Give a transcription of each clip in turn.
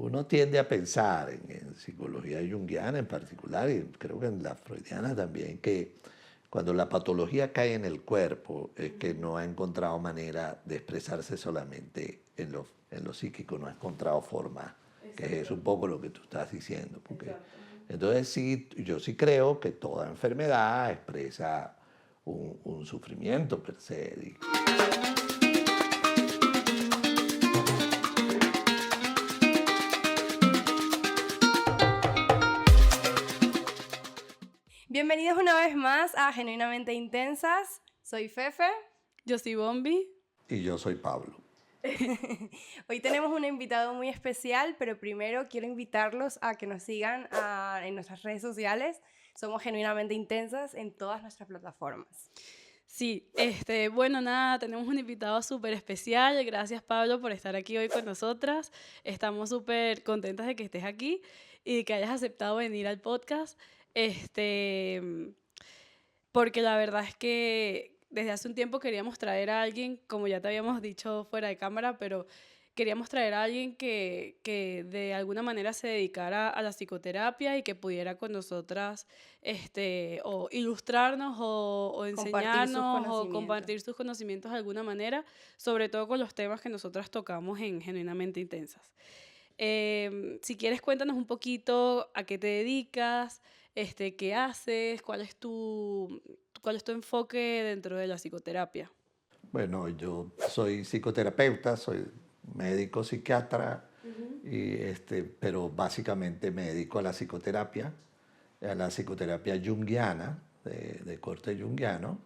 uno tiende a pensar en psicología junguiana en particular, y creo que en la freudiana también, que cuando la patología cae en el cuerpo es que no ha encontrado manera de expresarse solamente en lo psíquico, no ha encontrado forma, que es un poco lo que tú estás diciendo. Porque, entonces sí, yo sí creo que toda enfermedad expresa un sufrimiento per se. Bienvenidos una vez más a Genuinamente Intensas. Soy Fefe. Yo soy Bombi. Y yo soy Pablo. Hoy tenemos un invitado muy especial, pero primero quiero invitarlos a que nos sigan en nuestras redes sociales. Somos Genuinamente Intensas en todas nuestras plataformas. Sí, bueno, nada, tenemos un invitado súper especial. Gracias, Pablo, por estar aquí hoy con nosotras. Estamos súper contentas de que estés aquí y de que hayas aceptado venir al podcast. Porque la verdad es que desde hace un tiempo queríamos traer a alguien, como ya te habíamos dicho fuera de cámara, pero queríamos traer a alguien que de alguna manera se dedicara a la psicoterapia y que pudiera con nosotras o ilustrarnos o enseñarnos o compartir sus conocimientos de alguna manera, sobre todo con los temas que nosotras tocamos en Genuinamente Intensas. Si quieres, cuéntanos un poquito a qué te dedicas, qué haces, cuál es tu enfoque dentro de la psicoterapia. Bueno, yo soy psicoterapeuta, soy médico psiquiatra, pero básicamente me dedico a la psicoterapia junguiana, de corte junguiano,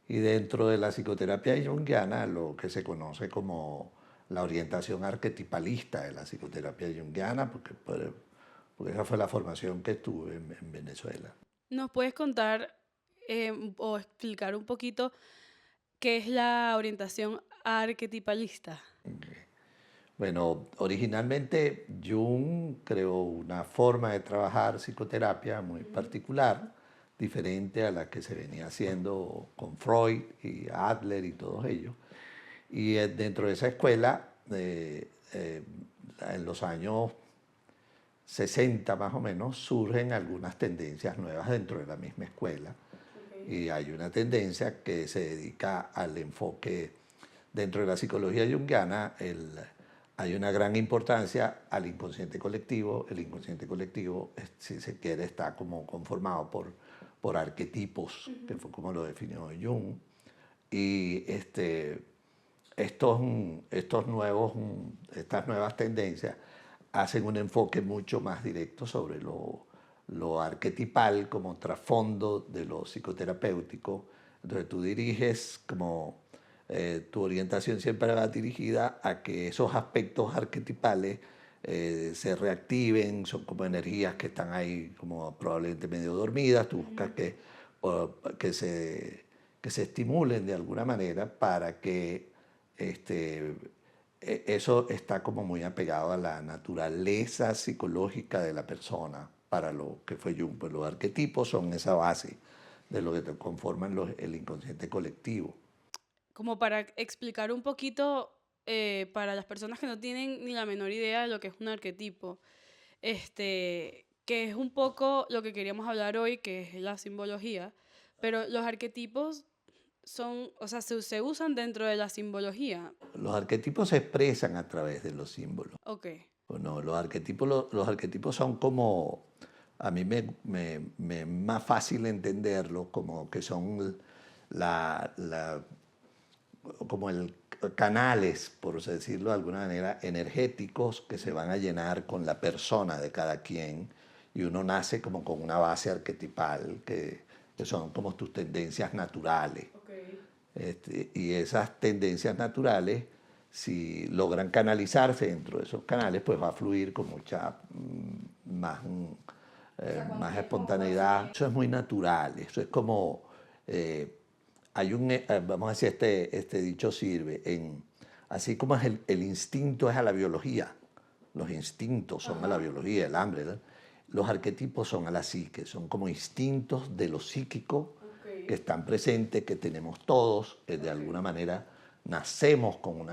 y dentro de la psicoterapia junguiana lo que se conoce como la orientación arquetipalista de la psicoterapia junguiana, porque esa fue la formación que tuve en Venezuela. ¿Nos puedes contar o explicar un poquito qué es la orientación arquetipalista? Bueno, originalmente Jung creó una forma de trabajar psicoterapia muy particular, diferente a la que se venía haciendo con Freud y Adler y todos ellos. Y dentro de esa escuela, en los años 60 más o menos, surgen algunas tendencias nuevas dentro de la misma escuela. Y hay una tendencia que se dedica al enfoque dentro de la psicología junguiana. Hay una gran importancia al inconsciente colectivo. El inconsciente colectivo, si se quiere, está como conformado por arquetipos, que fue como lo definió Jung. Y estas nuevas tendencias hacen un enfoque mucho más directo sobre lo arquetipal como trasfondo de lo psicoterapéutico. Entonces tú diriges tu orientación siempre va dirigida a que esos aspectos arquetipales se reactiven, son como energías que están ahí como probablemente medio dormidas, tú buscas que se estimulen de alguna manera para que eso está como muy apegado a la naturaleza psicológica de la persona para lo que fue Jung. Pues los arquetipos son esa base de lo que te conforman el inconsciente colectivo. Como para explicar un poquito para las personas que no tienen ni la menor idea de lo que es un arquetipo, que es un poco lo que queríamos hablar hoy, que es la simbología, pero los arquetipos o sea, se usan dentro de la simbología. Los arquetipos se expresan a través de los símbolos. Ok. Bueno, los arquetipos son como, a mí me más fácil entenderlos como que son como canales, por decirlo de alguna manera, energéticos que se van a llenar con la persona de cada quien, y uno nace como con una base arquetipal que son como tus tendencias naturales. Y esas tendencias naturales, si logran canalizarse dentro de esos canales, pues va a fluir con mucha más espontaneidad. Eso es muy natural, eso es como, vamos a decir, este dicho sirve, así como es el instinto es a la biología, los instintos son a la biología, el hambre, ¿no? Los arquetipos son a la psique, son como instintos de lo psíquico que están presentes, que tenemos todos, de alguna manera nacemos con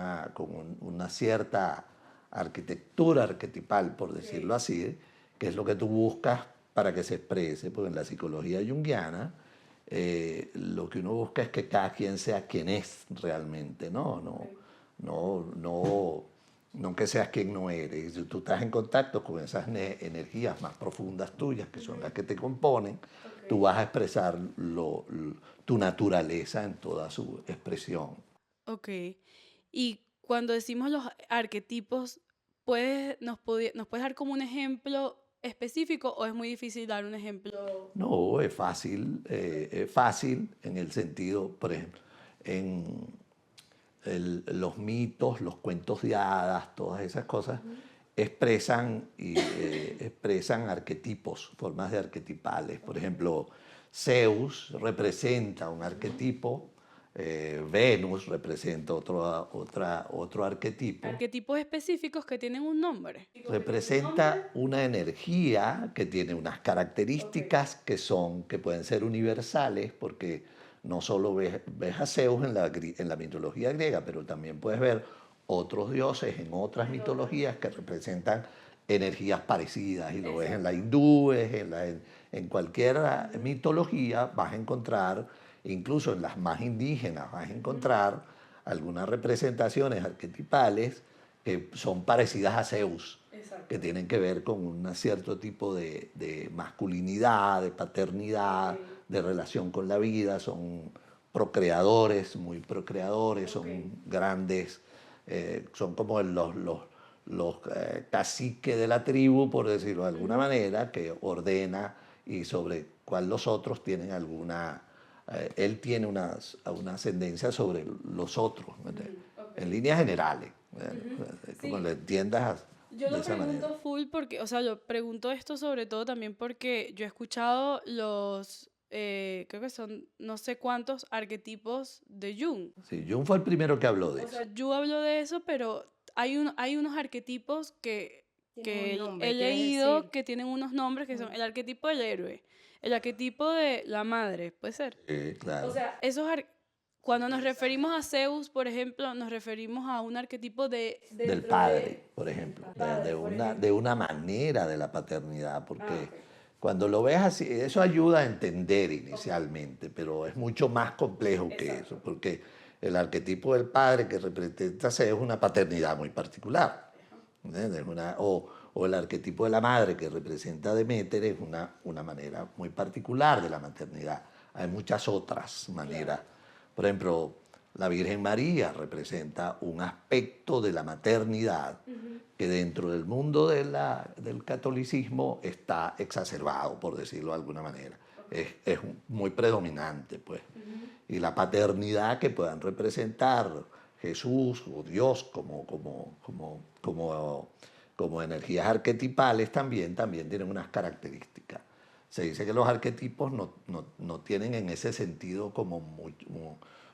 una cierta arquitectura arquetipal, por decirlo así, que es lo que tú buscas para que se exprese, porque en la psicología junguiana lo que uno busca es que cada quien sea quien es realmente, no que seas quien no eres. Si tú estás en contacto con esas energías más profundas tuyas, que son las que te componen, tú vas a expresar tu naturaleza en toda su expresión. Ok. Y cuando decimos los arquetipos, ¿nos puedes dar como un ejemplo específico o es muy difícil dar un ejemplo? No, es fácil en el sentido, por ejemplo, en los mitos, los cuentos de hadas, todas esas cosas expresan arquetipos, formas de arquetipales. Por ejemplo, Zeus representa un arquetipo, Venus representa otro arquetipo. Arquetipos específicos que tienen un nombre. Representa una energía que tiene unas características que pueden ser universales, porque no solo ves a Zeus en la mitología griega, pero también puedes ver otros dioses en otras mitologías que representan energías parecidas, y lo ves en la hindú, en cualquier mitología vas a encontrar, incluso en las más indígenas, vas a encontrar algunas representaciones arquetipales que son parecidas a Zeus, que tienen que ver con un cierto tipo de masculinidad, de paternidad, de relación con la vida. Son procreadores, muy procreadores, son grandes, son como los caciques de la tribu, por decirlo de alguna manera, que ordena y sobre cuál los otros tienen alguna... él tiene una ascendencia sobre los otros, en líneas generales, como lo entiendas Yo de lo esa pregunto manera. full porque, o sea, yo pregunto esto sobre todo también porque yo he escuchado creo que son no sé cuántos arquetipos de Jung. Sí, Jung fue el primero que habló de O eso. sea, Jung habló de eso, pero hay unos arquetipos que Tienen un nombre, he quieres leído decir. que tienen unos nombres que son el arquetipo del héroe, el arquetipo de la madre, puede ser. Claro. O sea, cuando nos referimos a Zeus, por ejemplo, nos referimos a un arquetipo Del padre, por ejemplo, de una manera de la paternidad, porque cuando lo ves así, eso ayuda a entender inicialmente, pero es mucho más complejo que eso, porque el arquetipo del padre que representa es una paternidad muy particular, ¿entiendes? O el arquetipo de la madre que representa a Deméter es una manera muy particular de la maternidad. Hay muchas otras maneras. Por ejemplo, la Virgen María representa un aspecto de la maternidad que dentro del mundo del catolicismo está exacerbado, por decirlo de alguna manera. Es muy predominante, pues. Y la paternidad que puedan representar Jesús o Dios como energías arquetipales también tienen unas características. Se dice que los arquetipos no tienen en ese sentido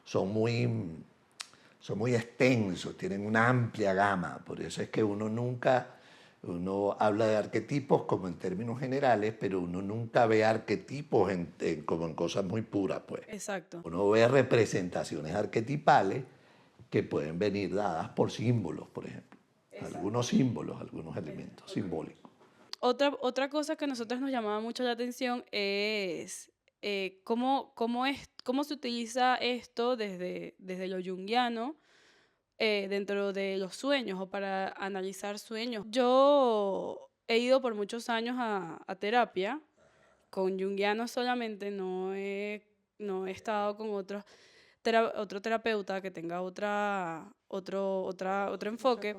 son muy extensos, tienen una amplia gama. Por eso es que uno habla de arquetipos como en términos generales, pero uno nunca ve arquetipos como en cosas muy puras, pues. Exacto. Uno ve representaciones arquetipales que pueden venir dadas por símbolos, por ejemplo. Algunos símbolos, algunos elementos simbólicos. Otra cosa que a nosotros nos llamaba mucho la atención es cómo se utiliza esto desde lo junguiano dentro de los sueños o para analizar sueños. Yo he ido por muchos años a terapia con junguianos solamente, no he estado con otro terapeuta que tenga otro enfoque.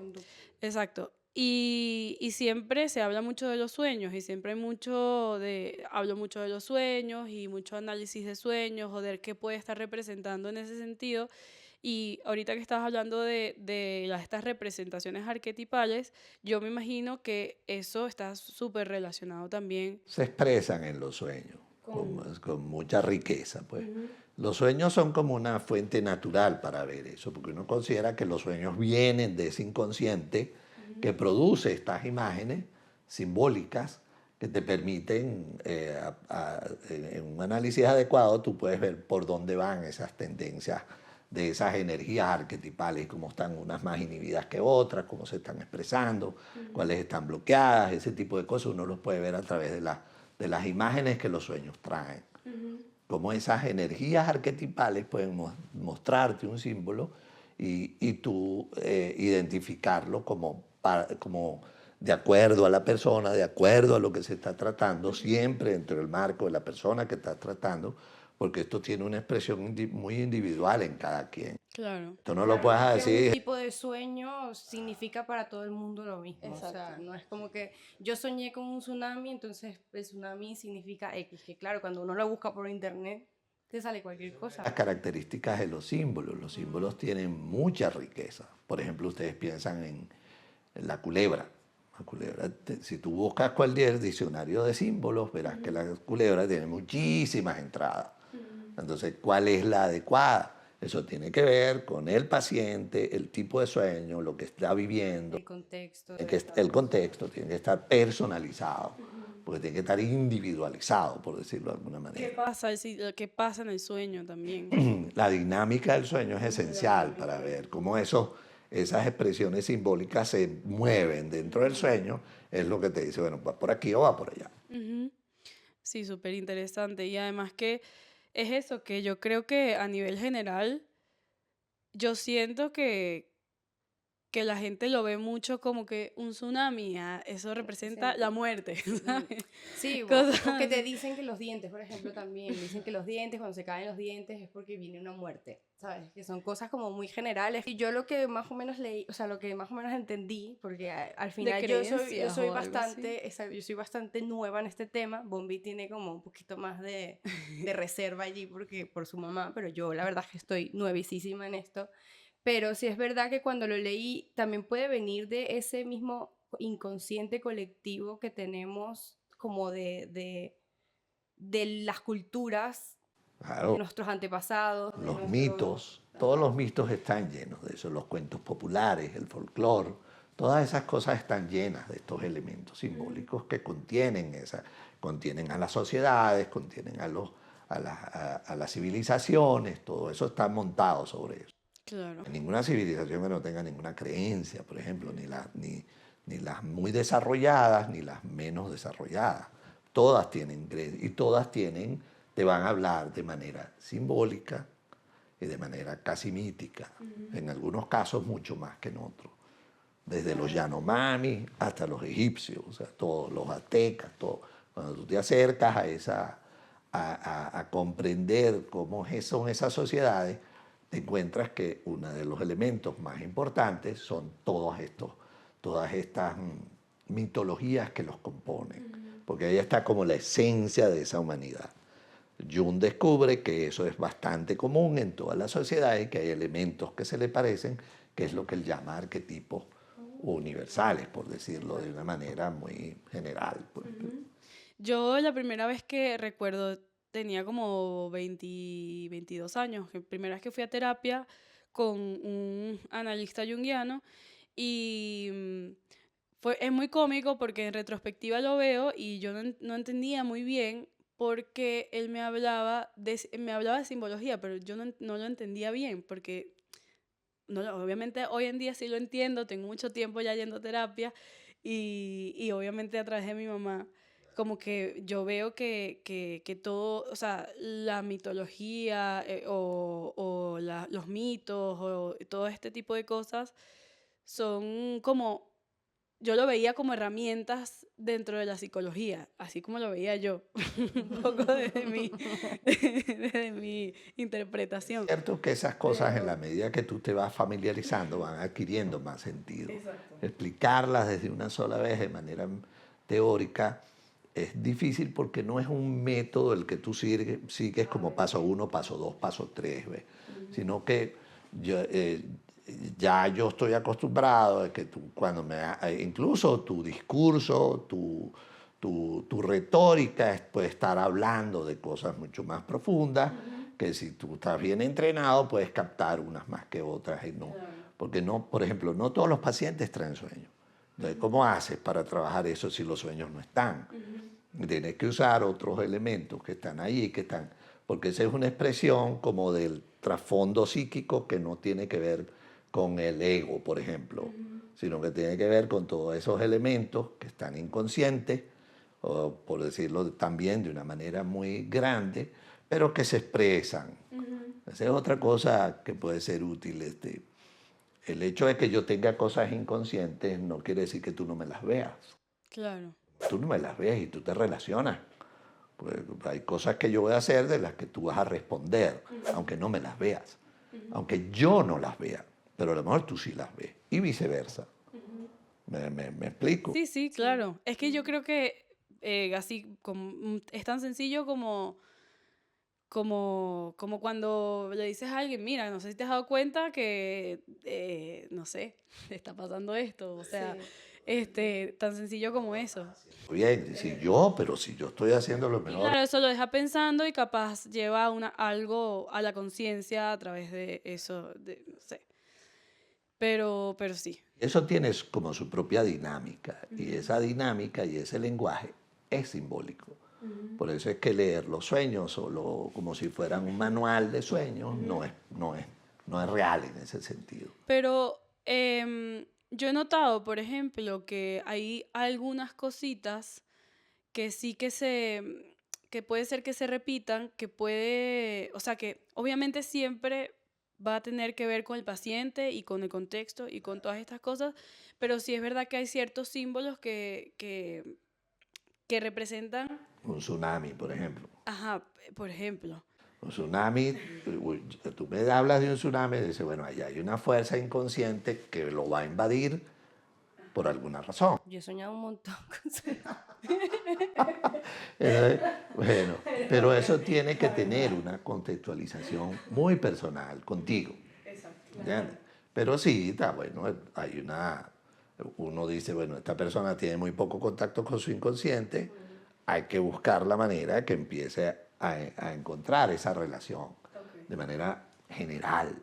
Exacto. Y siempre se habla mucho de los sueños y siempre hablo mucho de los sueños y mucho análisis de sueños o de qué puede estar representando en ese sentido. Y ahorita que estabas hablando de estas representaciones arquetipales, yo me imagino que eso está súper relacionado también. Se expresan en los sueños con mucha riqueza, pues. Los sueños son como una fuente natural para ver eso, porque uno considera que los sueños vienen de ese inconsciente que produce estas imágenes simbólicas que te permiten, en un análisis adecuado, tú puedes ver por dónde van esas tendencias de esas energías arquetipales, cómo están unas más inhibidas que otras, cómo se están expresando, cuáles están bloqueadas, ese tipo de cosas uno los puede ver a través de las imágenes que los sueños traen. Cómo esas energías arquetipales pueden mostrarte un símbolo y tú identificarlo como de acuerdo a la persona, de acuerdo a lo que se está tratando, siempre dentro del marco de la persona que está tratando, porque esto tiene una expresión muy individual en cada quien. Claro. Tú no lo Claro, puedes no es que un decir. tipo de sueño significa para todo el mundo lo mismo. O sea, Exacto. no es como que yo soñé con un tsunami, entonces el tsunami significa X. Que claro, cuando uno lo busca por internet, te sale cualquier cosa. Las características de los símbolos tienen mucha riqueza. Por ejemplo, ustedes piensan en la culebra. La culebra, si tú buscas cualquier diccionario de símbolos, verás que la culebra tiene muchísimas entradas. Entonces, ¿cuál es la adecuada? Eso tiene que ver con el paciente, el tipo de sueño, lo que está viviendo. El contexto. El contexto tiene que estar personalizado, porque tiene que estar individualizado, por decirlo de alguna manera. ¿Qué pasa en el sueño también? La dinámica del sueño es esencial para ver cómo esas expresiones simbólicas se mueven dentro del sueño. Es lo que te dice, bueno, va por aquí o va por allá. Ujú. Sí, súper interesante. Y además que es eso, que yo creo que a nivel general, yo siento que la gente lo ve mucho como que un tsunami, eso representa la muerte, ¿sabes? Sí, Cosas o que te así. dicen que los dientes, por ejemplo, también dicen que los dientes, cuando se caen los dientes es porque viene una muerte, ¿sabes? Que son cosas como muy generales. Y yo lo que más o menos leí, o sea, lo que más o menos entendí, porque al final yo creencias soy o algo así. yo soy bastante nueva en este tema. Bombi tiene como un poquito más de reserva allí porque, por su mamá, pero yo la verdad es que estoy nuevísima en esto. Pero sí es verdad que cuando lo leí también puede venir de ese mismo inconsciente colectivo que tenemos como de las culturas de Claro, nuestros antepasados, de los nuestros... mitos, todos los mitos están llenos de eso, los cuentos populares, el folclore, todas esas cosas están llenas de estos elementos simbólicos que contienen a las sociedades, contienen a las civilizaciones, todo eso está montado sobre eso. Claro. En ninguna civilización que no tenga ninguna creencia, por ejemplo, ni las muy desarrolladas ni las menos desarrolladas. Todas tienen creencias y te van a hablar de manera simbólica y de manera casi mítica. En algunos casos mucho más que en otros. Desde los Yanomami hasta los egipcios, o sea, todos los aztecas, todo. Cuando tú te acercas a comprender son esas sociedades, te encuentras que uno de los elementos más importantes son todas estas mitologías que los componen, porque ahí está como la esencia de esa humanidad. Jung descubre que eso es bastante común en todas las sociedades, que hay elementos que se le parecen, que es lo que él llama arquetipos universales, por decirlo de una manera muy general. Pues. Yo la primera vez que recuerdo tenía como 22 años, que primera vez que fui a terapia con un analista junguiano y es muy cómico porque en retrospectiva lo veo y yo no entendía muy bien porque él me hablaba de simbología, pero yo no lo entendía bien porque obviamente hoy en día sí lo entiendo, tengo mucho tiempo ya yendo a terapia y obviamente a través de mi mamá, como que yo veo que todo, o sea, la mitología los mitos o todo este tipo de cosas son como, yo lo veía como herramientas dentro de la psicología, así como lo veía yo, un poco desde mi interpretación. Es cierto que esas cosas, en la medida que tú te vas familiarizando, van adquiriendo más sentido. Exacto. Explicarlas desde una sola vez de manera teórica es difícil porque no es un método el que tú sigues como paso 1, paso 2, paso 3, ¿ves? Sino que ya yo estoy acostumbrado a que tú, incluso tu discurso, tu retórica puede estar hablando de cosas mucho más profundas, que si tú estás bien entrenado puedes captar unas más que otras. Porque no, por ejemplo, no todos los pacientes traen sueños. Entonces, ¿cómo haces para trabajar eso si los sueños no están? Tienes que usar otros elementos que están ahí, que están porque esa es una expresión como del trasfondo psíquico que no tiene que ver con el ego, por ejemplo, sino que tiene que ver con todos esos elementos que están inconscientes, o por decirlo también de una manera muy grande, pero que se expresan. Esa es otra cosa que puede ser útil. El hecho de que yo tenga cosas inconscientes no quiere decir que tú no me las veas. Claro. Tú no me las ves y tú te relacionas. Pues hay cosas que yo voy a hacer de las que tú vas a responder, aunque no me las veas, aunque yo no las vea, pero a lo mejor tú sí las ves, y viceversa. ¿Me explico? Sí, sí, claro. Es que yo creo que así es tan sencillo como cuando le dices a alguien, mira, no sé si te has dado cuenta que, no sé, te está pasando esto. O sea, tan sencillo como eso. Bien, pero si yo estoy haciendo lo Y mejor. claro, eso lo deja pensando y capaz lleva algo a la conciencia a través de eso, no sé. Pero sí. Eso tiene como su propia dinámica, y esa dinámica y ese lenguaje es simbólico. Por eso es que leer los sueños como si fueran un manual de sueños no es real en ese sentido. Pero yo he notado, por ejemplo, que hay algunas cositas que sí que puede ser que se repitan, o sea, que obviamente siempre va a tener que ver con el paciente y con el contexto y con todas estas cosas, pero sí es verdad que hay ciertos símbolos que representan, Un tsunami, por ejemplo. ajá, por ejemplo. Un tsunami, tú me hablas de un tsunami y dices, bueno, allá hay una fuerza inconsciente que lo va a invadir por alguna razón. Yo he soñado un montón con eso. Bueno, pero eso tiene que tener una contextualización muy personal contigo. ¿Entiendes? Pero sí, está bueno, uno dice, bueno, esta persona tiene muy poco contacto con su inconsciente, hay que buscar la manera que empiece a encontrar esa relación de manera general.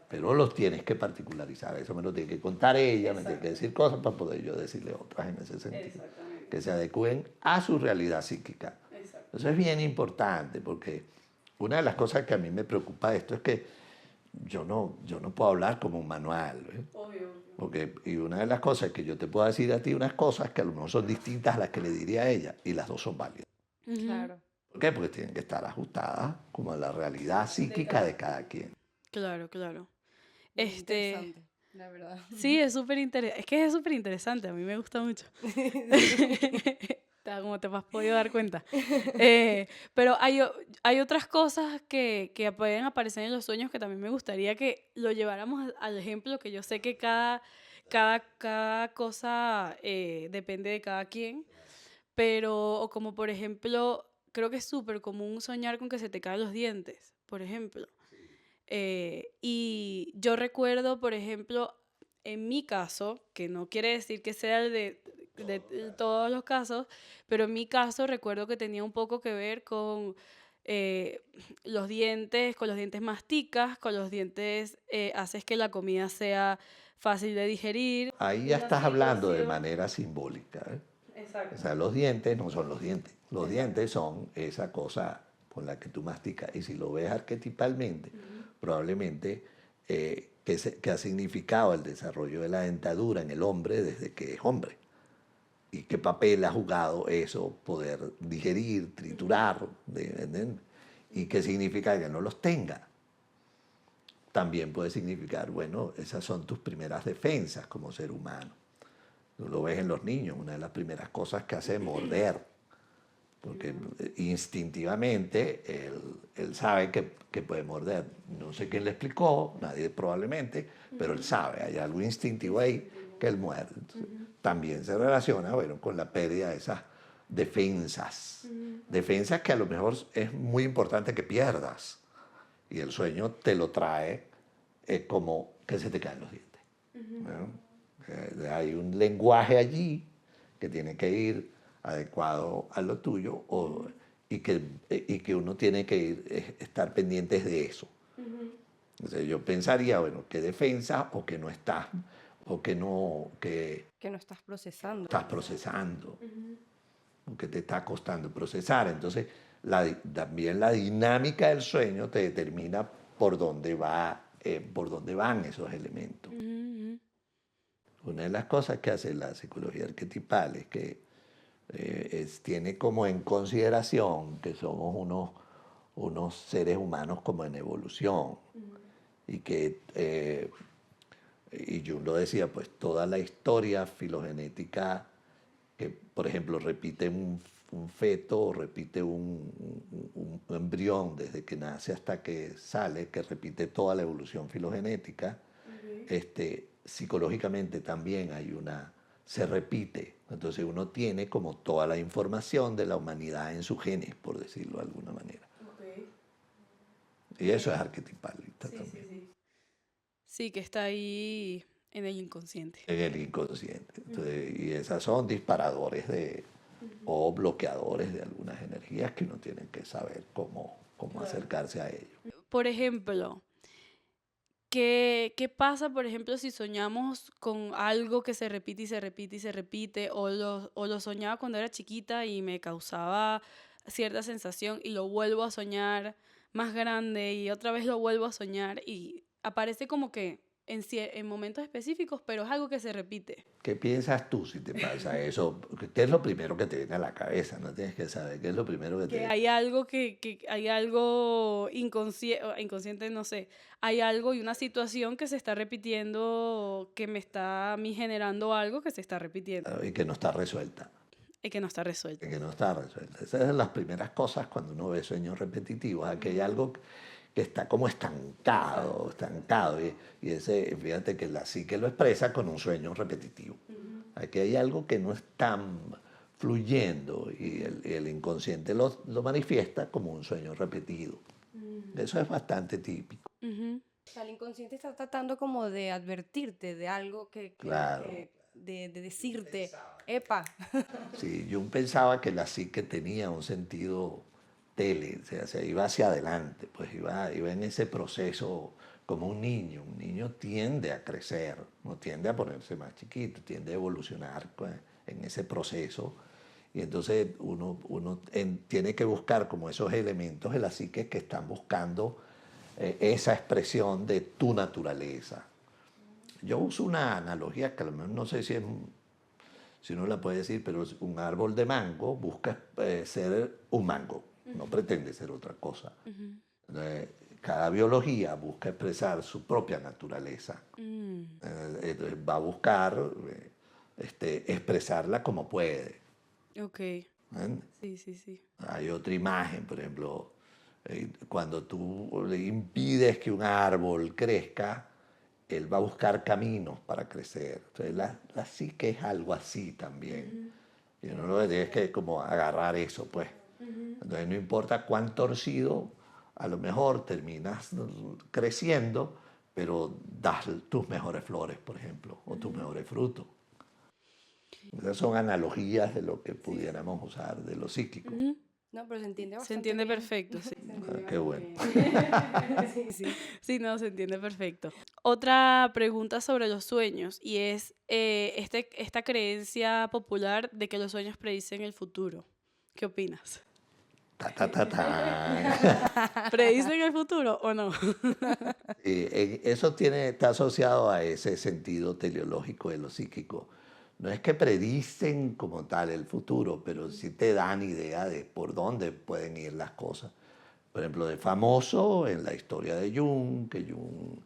Pero los tienes que particularizar, eso me lo tiene que contar ella, me tiene que decir cosas para poder yo decirle otras en ese sentido, que se adecúen a su realidad psíquica. Eso es bien importante, porque una de las cosas que a mí me preocupa de esto es que yo no puedo hablar como un manual, ¿eh? Y una de las cosas es que yo te puedo decir a ti unas cosas que a lo mejor son distintas a las que le diría a ella, y las dos son válidas. Claro. ¿Por qué? Porque tienen que estar ajustadas como a la realidad psíquica de cada quien. Claro, claro. Interesante, la verdad. Sí, es súper interesante. Es que es súper interesante, a mí me gusta mucho. Como te has podido dar cuenta. Pero hay otras cosas que pueden aparecer en los sueños que también me gustaría que lo lleváramos al ejemplo, que yo sé que cada cosa depende de cada quien, pero o como por ejemplo, creo que es súper común soñar con que se te caen los dientes, por ejemplo. Y yo recuerdo, por ejemplo, en mi caso, que no quiere decir que sea el de todos los casos, pero en mi caso recuerdo que tenía un poco que ver con los dientes, con los dientes masticas, con los dientes haces que la comida sea fácil de digerir. Ahí ya estás hablando de manera simbólica, ¿eh? Exacto. O sea, los dientes no son los dientes. Los dientes son esa cosa con la que tú masticas. Y si lo ves arquetipalmente, probablemente que ha significado el desarrollo de la dentadura en el hombre desde que es hombre. Y qué papel ha jugado eso, poder digerir, triturar, y qué significa que no los tenga. También puede significar, bueno, esas son tus primeras defensas como ser humano. Tú lo ves en los niños, una de las primeras cosas que hace es morder, porque instintivamente él sabe que puede morder. No sé quién le explicó, nadie probablemente, pero él sabe, hay algo instintivo ahí que él muerde. Entonces, también se relaciona, bueno, con la pérdida de esas defensas. Defensas que a lo mejor es muy importante que pierdas. Y el sueño te lo trae como que se te caen los dientes. ¿No? Hay un lenguaje allí que tiene que ir adecuado a lo tuyo y que uno tiene que estar pendientes de eso. Entonces yo pensaría, bueno, ¿qué defensa o que no estás o que no estás procesando. estás procesando? O que te está costando procesar. Entonces también la dinámica del sueño te determina por dónde por dónde van esos elementos. Una de las cosas que hace la psicología arquetipal es que tiene como en consideración que somos unos seres humanos como en evolución y que, y Jung lo decía, pues toda la historia filogenética que, por ejemplo, repite un feto o repite un embrión desde que nace hasta que sale, que repite toda la evolución filogenética, psicológicamente también se repite. Entonces uno tiene como toda la información de la humanidad en sus genes, por decirlo de alguna manera. Y eso es arquetipalista también. Sí, que está ahí en el inconsciente. En el inconsciente. Entonces, y esas son disparadores o bloqueadores de algunas energías que uno tiene que saber cómo acercarse a ello. Por ejemplo, ¿qué pasa, por ejemplo, si soñamos con algo que se repite y se repite y se repite? O lo soñaba cuando era chiquita y me causaba cierta sensación y lo vuelvo a soñar más grande y otra vez lo vuelvo a soñar y aparece como que en momentos específicos, pero es algo que se repite. ¿Qué piensas tú si te pasa eso? ¿Qué es lo primero que te viene a la cabeza? No tienes que saber qué es lo primero que te Que viene. hay algo que hay algo inconsciente, no sé, hay algo y una situación que se está repitiendo, que me está a mí generando algo que se está repitiendo Y que no está resuelta. y que no está resuelto. Que no está resuelta. Esas son las primeras cosas cuando uno ve sueños repetitivos. Aquí hay algo que está como estancado. Y ese, fíjate que la psique lo expresa con un sueño repetitivo. Aquí hay algo que no está fluyendo y el inconsciente lo manifiesta como un sueño repetido. Eso es bastante típico. O sea, el inconsciente está tratando como de advertirte de algo Claro. de decirte, epa. Sí, Jung pensaba que la psique tenía un sentido tele, o sea, iba hacia adelante, pues iba en ese proceso como un niño. Un niño tiende a crecer, no tiende a ponerse más chiquito, tiende a evolucionar pues, en ese proceso. Y entonces uno tiene que buscar como esos elementos de la psique que están buscando esa expresión de tu naturaleza. Yo uso una analogía que a lo mejor no sé si uno la puede decir, pero un árbol de mango busca ser un mango, no pretende ser otra cosa. Entonces, cada biología busca expresar su propia naturaleza. Entonces, va a buscar expresarla como puede. Ok, sí. Hay otra imagen, por ejemplo, cuando tú le impides que un árbol crezca, él va a buscar caminos para crecer. Entonces la psique es algo así también. Y uno lo que tiene es que como agarrar eso, pues. Entonces no importa cuán torcido, a lo mejor terminas creciendo, pero das tus mejores flores, por ejemplo, o tus mejores frutos. Esas son analogías de lo que pudiéramos usar de lo psíquico. No, pero se entiende Se bastante entiende bien. perfecto, sí. Qué bueno. Sí. Sí, no, se entiende perfecto. Otra pregunta sobre los sueños y es esta creencia popular de que los sueños predicen el futuro. ¿Qué opinas? Ta, ta, ta, ta. ¿Predicen el futuro o no? Eso está asociado a ese sentido teleológico de lo psíquico. No es que predicen como tal el futuro, pero sí te dan idea de por dónde pueden ir las cosas. Por ejemplo, de famoso en la historia de Jung, que Jung,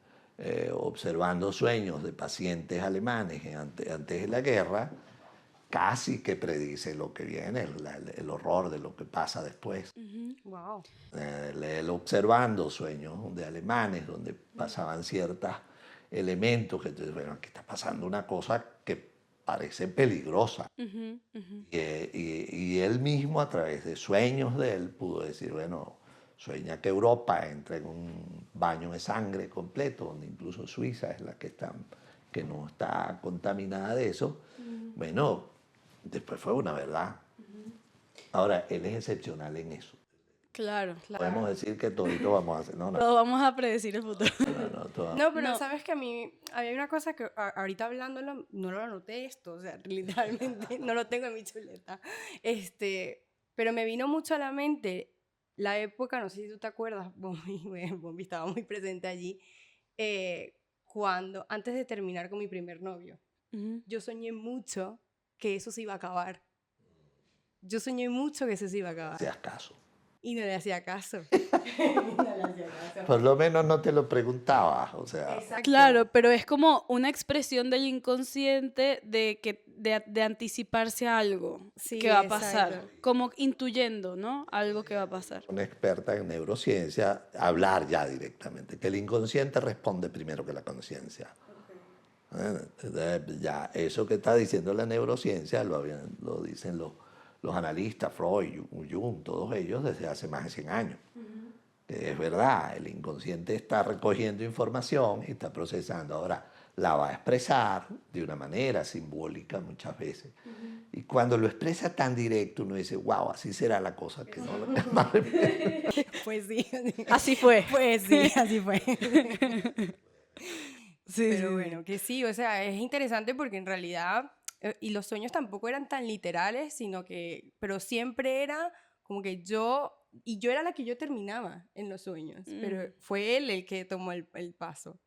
observando sueños de pacientes alemanes antes de la guerra, casi que predice lo que viene, el horror de lo que pasa después. Wow. Él observando sueños de alemanes donde pasaban ciertos elementos que entonces, bueno, aquí está pasando una cosa que parece peligrosa. Y él mismo a través de sueños de él pudo decir, bueno, sueña que Europa entra en un baño de sangre completo, donde incluso Suiza es la que no está contaminada de eso. Bueno, después fue una verdad. Ahora, él es excepcional en eso. Claro. Podemos decir que todito vamos a hacer. No, Todos vamos a predecir el futuro. No, pero No. sabes que a mí había una cosa que ahorita hablándolo no lo anoté esto, o sea, literalmente no lo tengo en mi chuleta. Pero me vino mucho a la mente la época, no sé si tú te acuerdas, Bombi estaba muy presente allí, cuando, antes de terminar con mi primer novio, Ujú. yo soñé mucho que eso se iba a acabar. Yo soñé mucho que eso se iba a acabar. Hacías caso. Y no le hacía caso. No le hacía caso. Por lo menos no te lo preguntabas, o sea, Exacto. Claro, pero es como una expresión del inconsciente de anticiparse a algo Sí, que va a pasar, exacto. como intuyendo, ¿no? Algo que va a pasar. una experta en neurociencia, hablar ya directamente, que el inconsciente responde primero que la conciencia. Entonces, ya eso que está diciendo la neurociencia lo dicen los analistas, Freud, Jung, todos ellos desde hace más de 100 años. Que es verdad, el inconsciente está recogiendo información y está procesando. Ahora, la va a expresar de una manera simbólica muchas veces. Y cuando lo expresa tan directo, uno dice, wow, así será la cosa, que no Pues sí. Así fue. Pues sí, así fue. Sí, Pero sí, bueno, que sí, o sea, es interesante porque en realidad, y los sueños tampoco eran tan literales, sino que, pero siempre era como que yo era la que yo terminaba en los sueños, pero fue él el que tomó el paso.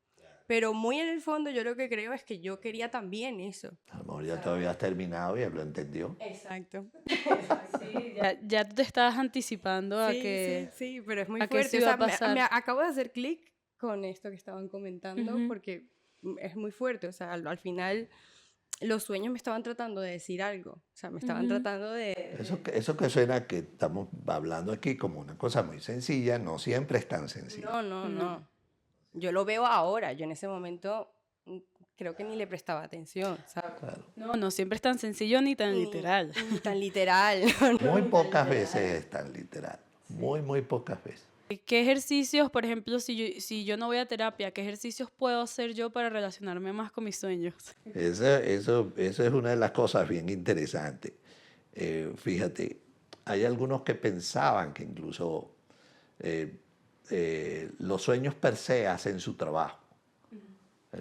Pero muy en el fondo yo lo que creo es que yo quería también eso. A lo mejor ya te habías terminado y él lo entendió. Exacto. sí. Ya tú te estabas anticipando a Sí, que, sí, sí, pero es muy a que eso fuerte. O iba sea, a pasar. me acabo de hacer clic con esto que estaban comentando Ujú. porque es muy fuerte. O sea, al final los sueños me estaban tratando de decir algo. O sea, me estaban Ujú. tratando de... Eso que suena que estamos hablando aquí como una cosa muy sencilla, no siempre es tan sencillo. No, no, No. no. Yo lo veo ahora. Yo en ese momento creo que ni le prestaba atención, ¿sabes? Claro. No siempre es tan sencillo ni tan literal. Ni tan literal. Muy pocas veces es tan literal. Muy, muy pocas veces. ¿Qué ejercicios, por ejemplo, si yo no voy a terapia, qué ejercicios puedo hacer yo para relacionarme más con mis sueños? Eso es una de las cosas bien interesantes. Fíjate, hay algunos que pensaban que incluso eh, los sueños per se hacen su trabajo.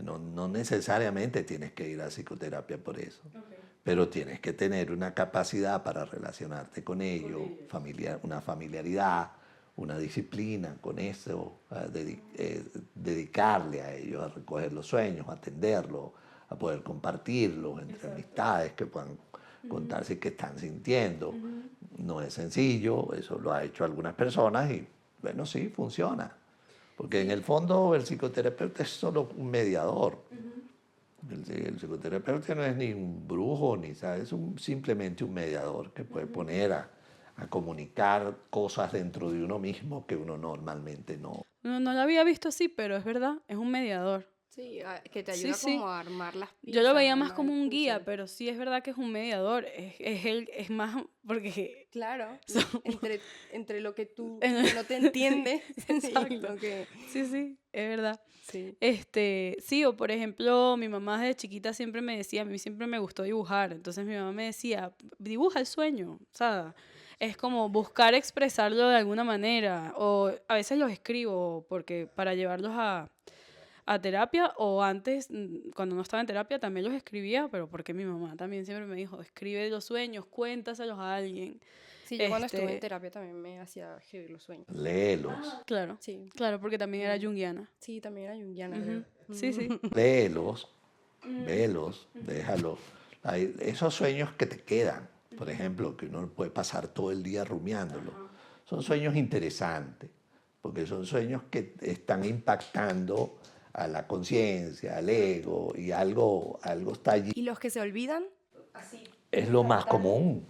No necesariamente tienes que ir a psicoterapia por eso, pero tienes que tener una capacidad para relacionarte con ellos, una familiaridad, una disciplina con eso, dedicarle a ellos, a recoger los sueños, a atenderlos, a poder compartirlos entre amistades que puedan contarse qué están sintiendo. No es sencillo, eso lo ha hecho algunas personas y bueno, sí, funciona. Porque en el fondo el psicoterapeuta es solo un mediador. El psicoterapeuta no es ni un brujo, ni sabe, es simplemente un mediador que puede poner a comunicar cosas dentro de uno mismo que uno normalmente no. No lo había visto así, pero es verdad, es un mediador. Sí, que te Sí, ayuda sí. como a armar las piezas. Yo lo veía más armar como el un guía, puzzle. pero sí es verdad que es un mediador. Es más, porque... Claro, entre lo que tú En- no te entiendes y Exacto. lo que... Sí, es verdad. Sí. Sí, o por ejemplo, mi mamá desde chiquita siempre me decía, a mí siempre me gustó dibujar, entonces mi mamá me decía, dibuja el sueño, o sea, es como buscar expresarlo de alguna manera, o a veces los escribo porque para llevarlos a terapia, o antes, cuando no estaba en terapia, también los escribía, pero porque mi mamá también siempre me dijo, escribe los sueños, cuéntaselos a alguien. Sí, yo cuando estuve en Este, terapia también me hacía escribir los sueños. Léelos, Claro, Sí, claro, porque también era junguiana. sí, también era junguiana, Ujú. creo. Sí, sí. léelos, velos, déjalos. Hay esos sueños que te quedan, por ejemplo, que uno puede pasar todo el día rumiándolo. Son sueños interesantes, porque son sueños que están impactando a la conciencia, al ego, y algo está allí. ¿Y los que se olvidan? Es lo más común.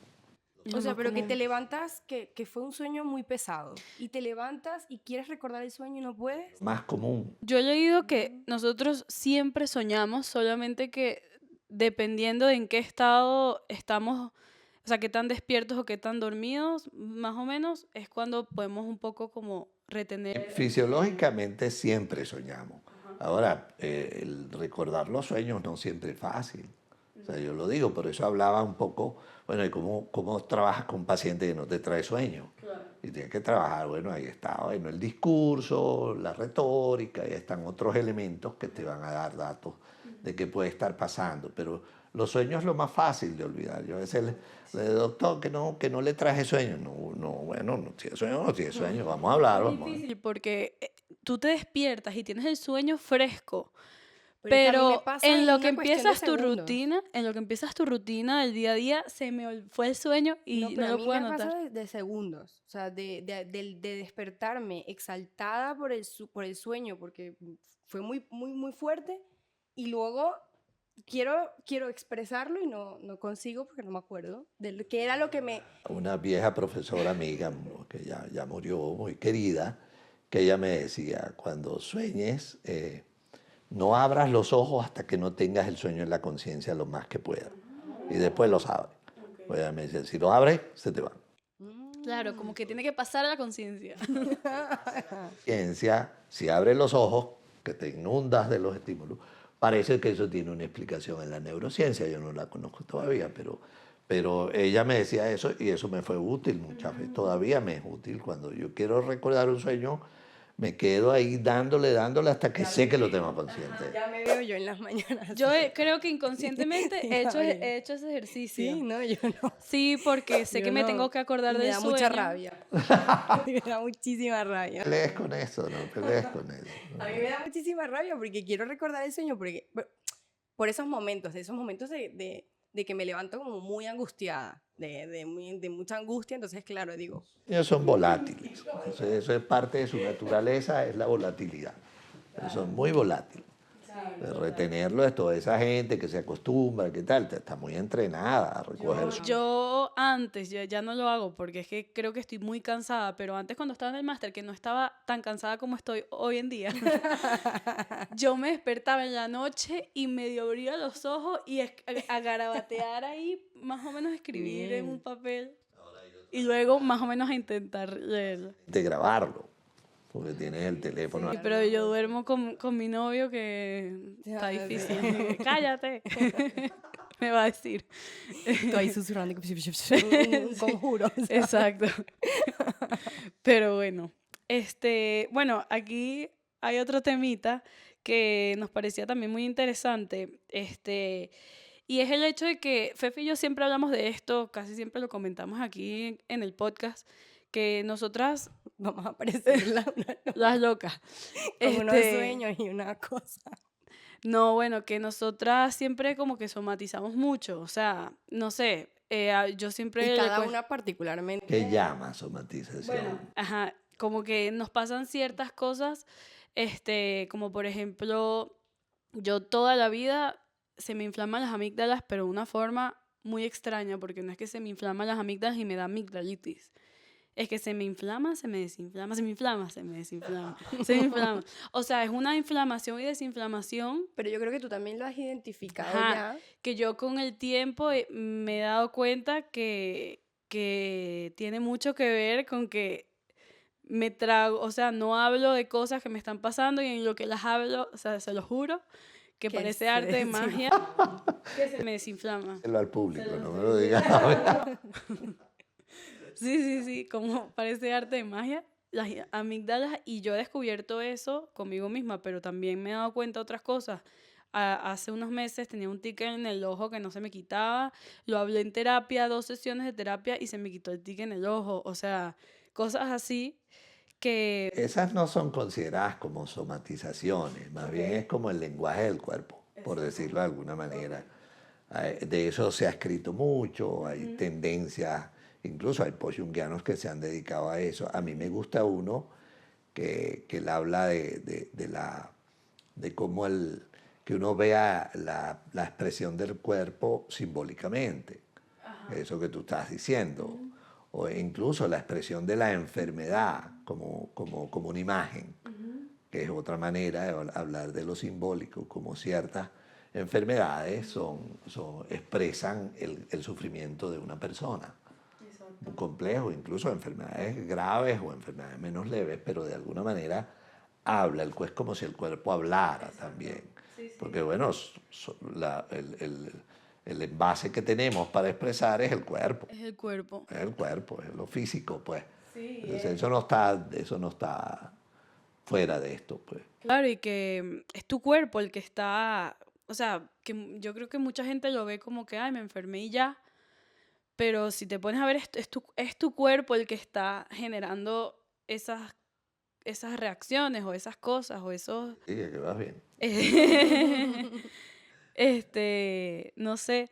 O sea, pero que te levantas, que fue un sueño muy pesado, y te levantas y quieres recordar el sueño y no puedes. Más común. Yo he leído que nosotros siempre soñamos, solamente que dependiendo de en qué estado estamos, o sea, qué tan despiertos o qué tan dormidos, más o menos, es cuando podemos un poco como retener. Fisiológicamente siempre soñamos. Ahora, el recordar los sueños no siempre es fácil. O sea, yo lo digo, por eso hablaba un poco, bueno, ¿y cómo trabajas con un paciente que no te trae sueños? Y tienes que trabajar, bueno, ahí está, bueno, el discurso, la retórica, ahí están otros elementos que te van a dar datos de qué puede estar pasando. Pero los sueños es lo más fácil de olvidar. Yo a veces le digo, doctor, que no le traje sueño. No, no, bueno, no tiene sueño, no tiene sueño, vamos a hablar, Es vamos a ver. difícil porque tú te despiertas y tienes el sueño fresco, Pero es que a mí me pero pasa en en lo que una cuestión de empiezas tu segundos. rutina, en lo que empiezas tu rutina del día a día, fue el sueño y No, no pero a lo mí puedo me pasa anotar. de segundos, o sea, de despertarme exaltada por el sueño, porque fue muy, muy, muy fuerte, y luego quiero expresarlo y no consigo porque no me acuerdo de qué era lo que me... Una vieja profesora amiga, que ya murió, muy querida, que ella me decía, cuando sueñes, no abras los ojos hasta que no tengas el sueño en la conciencia lo más que puedas. Y después los abres. Pues ella me decía, si los abres, se te van. Claro, como que tiene que pasar a la conciencia. Ciencia, si abres los ojos, que te inundas de los estímulos, parece que eso tiene una explicación en la neurociencia. Yo no la conozco todavía, pero ella me decía eso y eso me fue útil muchas veces. Todavía me es útil. Cuando yo quiero recordar un sueño, me quedo ahí dándole hasta que sé que lo tengo consciente. Ya me veo yo en las mañanas. Yo creo que inconscientemente Sí, he Gabriel. hecho ese ejercicio. Sí, no, yo no. Sí, porque sé Yo que me no. tengo que acordar Y me del da sueño. mucha rabia. Me da muchísima rabia. Pelees con eso, no pelees con eso. A mí me da muchísima rabia porque quiero recordar el sueño por esos momentos de que me levanto como muy angustiada, de mucha angustia, entonces claro, digo, Ellos son volátiles. Eso es parte de su naturaleza, es la volatilidad. Ellos son muy volátiles. Retenerlo es toda esa gente que se acostumbra, que tal, está muy entrenada a recoger su... Yo antes, ya no lo hago porque es que creo que estoy muy cansada, pero antes cuando estaba en el máster, que no estaba tan cansada como estoy hoy en día, yo me despertaba en la noche y medio abría los ojos y a garabatear ahí, más o menos escribir en un papel y luego más o menos a intentar leerlo. de grabarlo, porque tienes el teléfono. Sí, pero yo duermo con mi novio que está Ya, difícil. Cállate, me va a decir. tú ahí susurrando, un conjuro. o sea. Exacto. Pero bueno, bueno, aquí hay otro temita que nos parecía también muy interesante, y es el hecho de que Fefe y yo siempre hablamos de esto, casi siempre lo comentamos aquí en el podcast, que nosotras, Vamos a aparecer las locas, con unos este, sueños y una cosa. no, bueno, que nosotras siempre como que somatizamos mucho, o sea, no sé, yo siempre Y le cada cues- una particularmente. ¿Qué llama somatización? Ajá, como que nos pasan ciertas cosas, como por ejemplo, yo toda la vida se me inflaman las amígdalas, pero de una forma muy extraña, porque no es que se me inflaman las amígdalas y me da amigdalitis. Es que se me inflama, se me desinflama, se me inflama, se me desinflama, se me inflama. O sea, es una inflamación y desinflamación Pero yo creo que tú también lo has identificado Ajá, ya. que yo con el tiempo me he dado cuenta que tiene mucho que ver con que me trago, o sea, no hablo de cosas que me están pasando y en lo que las hablo, o sea, se lo juro, que Que parece se arte de desinflama. magia, que se me desinflama. Díselo al público, no me lo digas ahora. Sí, como parece arte de magia, las amígdalas, y yo he descubierto eso conmigo misma, pero también me he dado cuenta de otras cosas. Hace unos meses tenía un ticket en el ojo que no se me quitaba, lo hablé en terapia, 2 sesiones de terapia y se me quitó el ticket en el ojo, o sea, cosas así que... Esas no son consideradas como somatizaciones, más bien es como el lenguaje del cuerpo, por decirlo de alguna manera. De eso se ha escrito mucho, hay tendencias, incluso hay post-jungianos que se han dedicado a eso. A mí me gusta uno que él habla de cómo que uno vea la expresión del cuerpo simbólicamente, eso que tú estás diciendo, o incluso la expresión de la enfermedad como una imagen, que es otra manera de hablar de lo simbólico, como ciertas enfermedades expresan el sufrimiento de una persona. Muy complejo, incluso enfermedades graves o enfermedades menos leves, pero de alguna manera habla, es como si el cuerpo hablara también. Porque bueno, el envase que tenemos para expresar es el cuerpo. Es el cuerpo. Es el cuerpo, es lo físico, pues. Sí, Entonces, eso no está fuera de esto, pues. Claro, y que es tu cuerpo el que está o sea, yo creo que mucha gente lo ve como que, ay, me enfermé y ya, pero si te pones a ver, es tu cuerpo el que está generando esas reacciones o esas cosas o esos... Sí, que vas bien. no sé.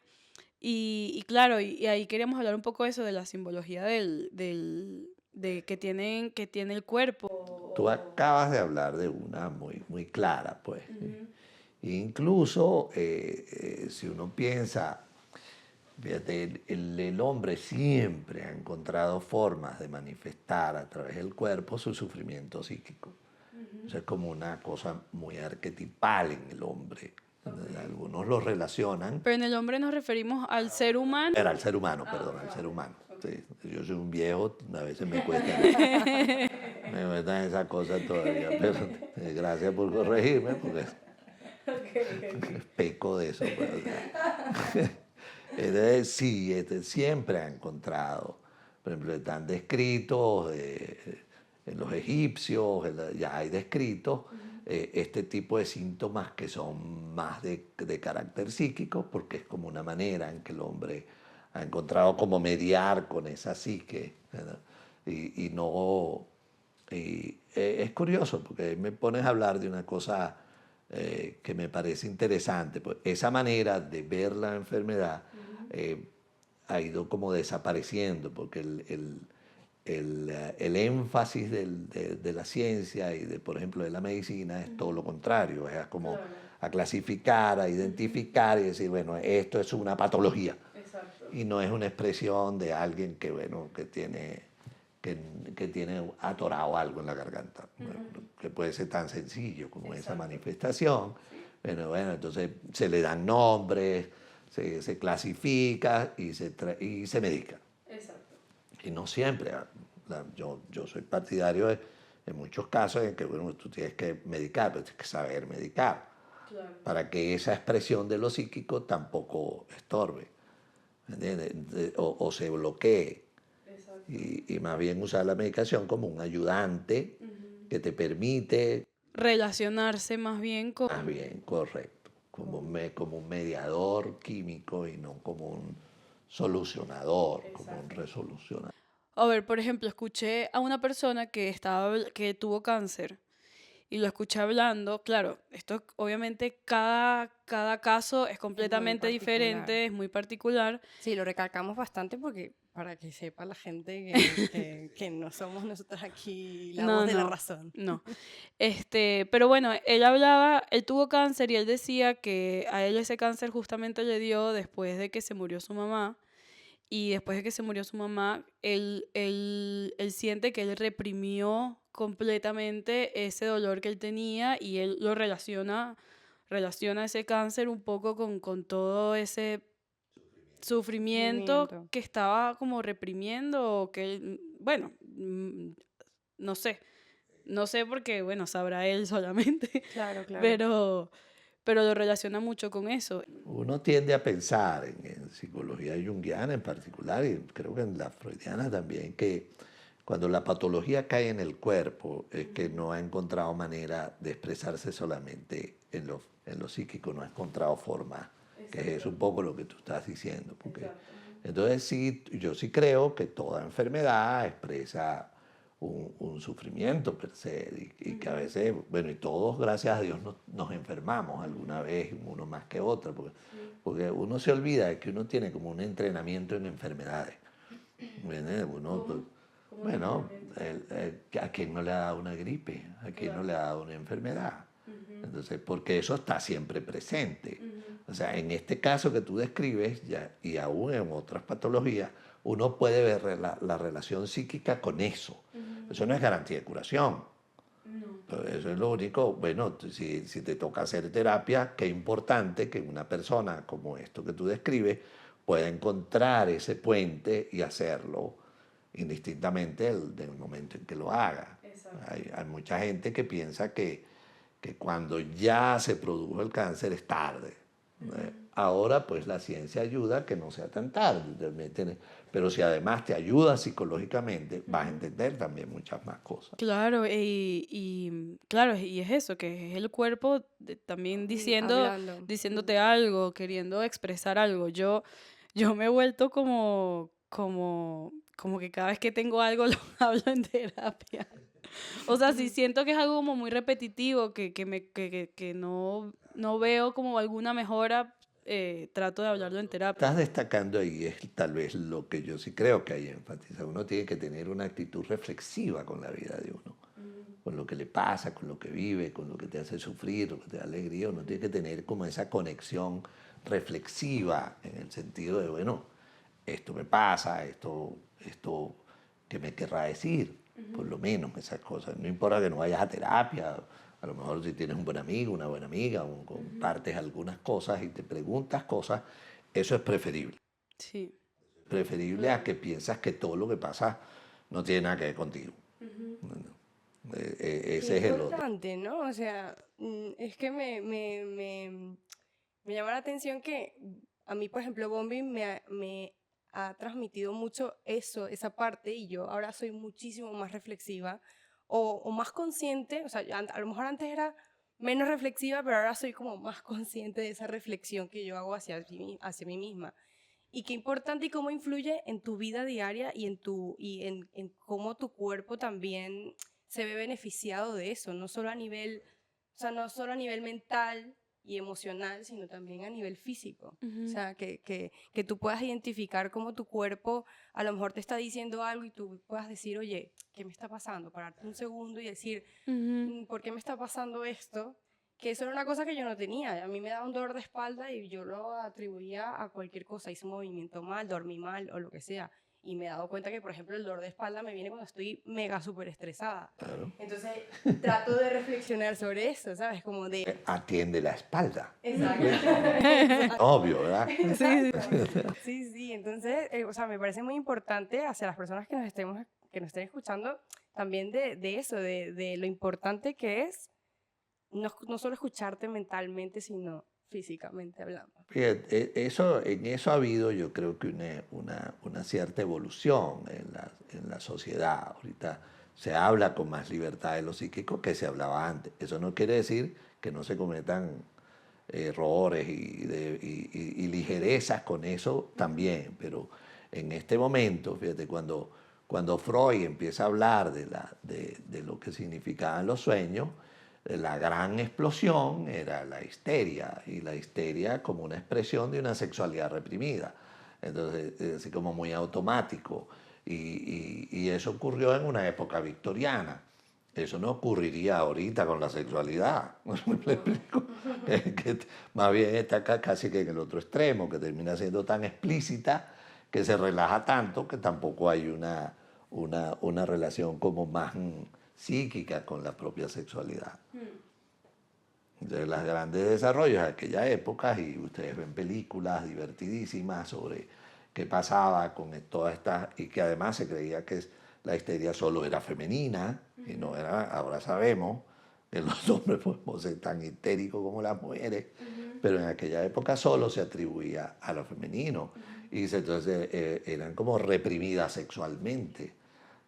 Y claro, y ahí queríamos hablar un poco de eso, de la simbología de que tiene el cuerpo. Tú acabas de hablar de una muy, muy clara, pues. Ujú. Incluso si uno piensa, fíjate, el hombre siempre ha encontrado formas de manifestar a través del cuerpo su sufrimiento psíquico. Eso es como una cosa muy arquetipal en el hombre. Algunos lo relacionan. Pero en el hombre nos referimos al ser humano. Era al ser humano, perdón, al ser humano. Sí, yo soy un viejo, a veces me cuesta esas cosas todavía, pero gracias por corregirme, porque peco de eso. Pero, entonces, sí, siempre ha encontrado, por ejemplo, están descritos en los egipcios, ya hay descritos este tipo de síntomas que son más de carácter psíquico, porque es como una manera en que el hombre ha encontrado como mediar con esa psique, ¿verdad? Y no... es curioso, porque me pones a hablar de una cosa que me parece interesante. Pues esa manera de ver la enfermedad ha ido como desapareciendo, porque el énfasis de la ciencia y, por ejemplo, de la medicina es todo lo contrario, es como a clasificar, a identificar y decir, bueno, esto es una patología. Exacto. Y no es una expresión de alguien que, bueno, que tiene atorado algo en la garganta, que puede ser tan sencillo como esa manifestación. Bueno, entonces se le dan nombres, se clasifica y se medica. Exacto. Y no siempre. Yo soy partidario en muchos casos en que, bueno, tú tienes que medicar, pero tienes que saber medicar. Claro. Para que esa expresión de lo psíquico tampoco estorbe, ¿me entiendes? O se bloquee. Exacto. Y más bien usar la medicación como un ayudante que te permite, Relacionarse más bien con... más bien, correcto, como un mediador químico y no como un solucionador, como un resolucionador. A ver, por ejemplo, escuché a una persona que tuvo cáncer y lo escuché hablando. Claro, esto obviamente cada caso es completamente particular. diferente, es muy particular. Sí, lo recalcamos bastante porque para que sepa la gente que no somos nosotros aquí la voz de la razón. No. Pero bueno, él tuvo cáncer y él decía que a él ese cáncer justamente le dio después de que se murió su mamá. Y después de que se murió su mamá, él siente que él reprimió completamente ese dolor que él tenía y él lo relaciona ese cáncer un poco con todo ese sufrimiento que estaba como reprimiendo o que, bueno, no sé. No sé porque, bueno, sabrá él solamente. Claro, claro. Pero lo relaciona mucho con eso. Uno tiende a pensar en psicología junguiana en particular, y creo que en la freudiana también, que cuando la patología cae en el cuerpo es que no ha encontrado manera de expresarse solamente en lo psíquico, no ha encontrado forma, que es un poco lo que tú estás diciendo. Porque, entonces sí, yo sí creo que toda enfermedad expresa un sufrimiento per se, y que a veces, bueno, y todos, gracias a Dios, nos enfermamos alguna vez, uno más que otro, porque uno se olvida de que uno tiene como un entrenamiento en enfermedades. Uno, bueno, ¿a quién no le ha dado una gripe? ¿A quién no le ha dado una enfermedad? Entonces, porque eso está siempre presente. O sea, en este caso que tú describes, ya, y aún en otras patologías, uno puede ver la relación psíquica con eso. Eso no es garantía de curación. Pero eso es lo único. Bueno, si te toca hacer terapia, qué importante que una persona como esto que tú describes pueda encontrar ese puente y hacerlo indistintamente del momento en que lo haga. Hay mucha gente que piensa que cuando ya se produjo el cáncer es tarde. ahora pues la ciencia ayuda a que no sea tan tarde, pero si además te ayuda psicológicamente, vas a entender también muchas más cosas. Claro, claro, y es eso, que es el cuerpo también Hablando. diciéndote algo, queriendo expresar algo. Yo me he vuelto como que cada vez que tengo algo lo hablo en terapia. O sea, si siento que es algo como muy repetitivo, que no veo como alguna mejora, trato de hablarlo en terapia. Estás destacando ahí, es tal vez lo que yo sí creo que hay énfasis. Uno tiene que tener una actitud reflexiva con la vida de uno, con lo que le pasa, con lo que vive, con lo que te hace sufrir, lo que te da alegría. Uno tiene que tener como esa conexión reflexiva en el sentido de, bueno, esto me pasa, esto ¿qué me querrá decir? Por lo menos esas cosas. No importa que no vayas a terapia, a lo mejor si tienes un buen amigo, una buena amiga, compartes algunas cosas y te preguntas cosas, eso es preferible. Sí. Preferible a que piensas que todo lo que pasa no tiene nada que ver contigo. Qué Ese es el otro. importante, ¿no? O sea, es que me llama la atención que a mí, por ejemplo, Bombi me ha transmitido mucho eso, esa parte, y yo ahora soy muchísimo más reflexiva o más consciente. O sea, a lo mejor antes era menos reflexiva, pero ahora soy como más consciente de esa reflexión que yo hago hacia mí misma. Y qué importante y cómo influye en tu vida diaria y en cómo tu cuerpo también se ve beneficiado de eso, no solo a nivel, o sea, no solo a nivel mental y emocional, sino también a nivel físico. O sea, que tú puedas identificar cómo tu cuerpo a lo mejor te está diciendo algo y tú puedas decir, oye, ¿qué me está pasando? Pararte un segundo y decir, ¿por qué me está pasando esto? Que eso era una cosa que yo no tenía. A mí me daba un dolor de espalda y yo lo atribuía a cualquier cosa. Hice un movimiento mal, dormí mal o lo que sea. Y me he dado cuenta que, por ejemplo, el dolor de espalda me viene cuando estoy mega súper estresada. Claro. Entonces, trato de reflexionar sobre eso, ¿sabes? Como de... Atiende la espalda. Exacto. Obvio, ¿verdad? Sí, sí. Entonces, o sea, me parece muy importante hacia las personas que que nos estén escuchando también de eso, de lo importante que es no solo escucharte mentalmente, sino físicamente hablando. Fíjate, en eso ha habido yo creo que una cierta evolución en la sociedad. Ahorita se habla con más libertad de lo psíquico que se hablaba antes. Eso no quiere decir que no se cometan errores y ligerezas con eso también, pero en este momento, fíjate, cuando Freud empieza a hablar de lo que significaban los sueños, la gran explosión era la histeria, y la histeria como una expresión de una sexualidad reprimida. Entonces, así como muy automático. Y eso ocurrió en una época victoriana. Eso no ocurriría ahorita con la sexualidad. ¿Me explico? Más bien está casi que en el otro extremo, que termina siendo tan explícita que se relaja tanto que tampoco hay una relación como más psíquica con la propia sexualidad. Entonces, los grandes desarrollos de aquella época, y ustedes ven películas divertidísimas sobre qué pasaba con todas estas, y que además se creía que la histeria solo era femenina, y no era, ahora sabemos que los hombres podemos ser tan histéricos como las mujeres, pero en aquella época solo se atribuía a lo femenino, y entonces eran como reprimidas sexualmente.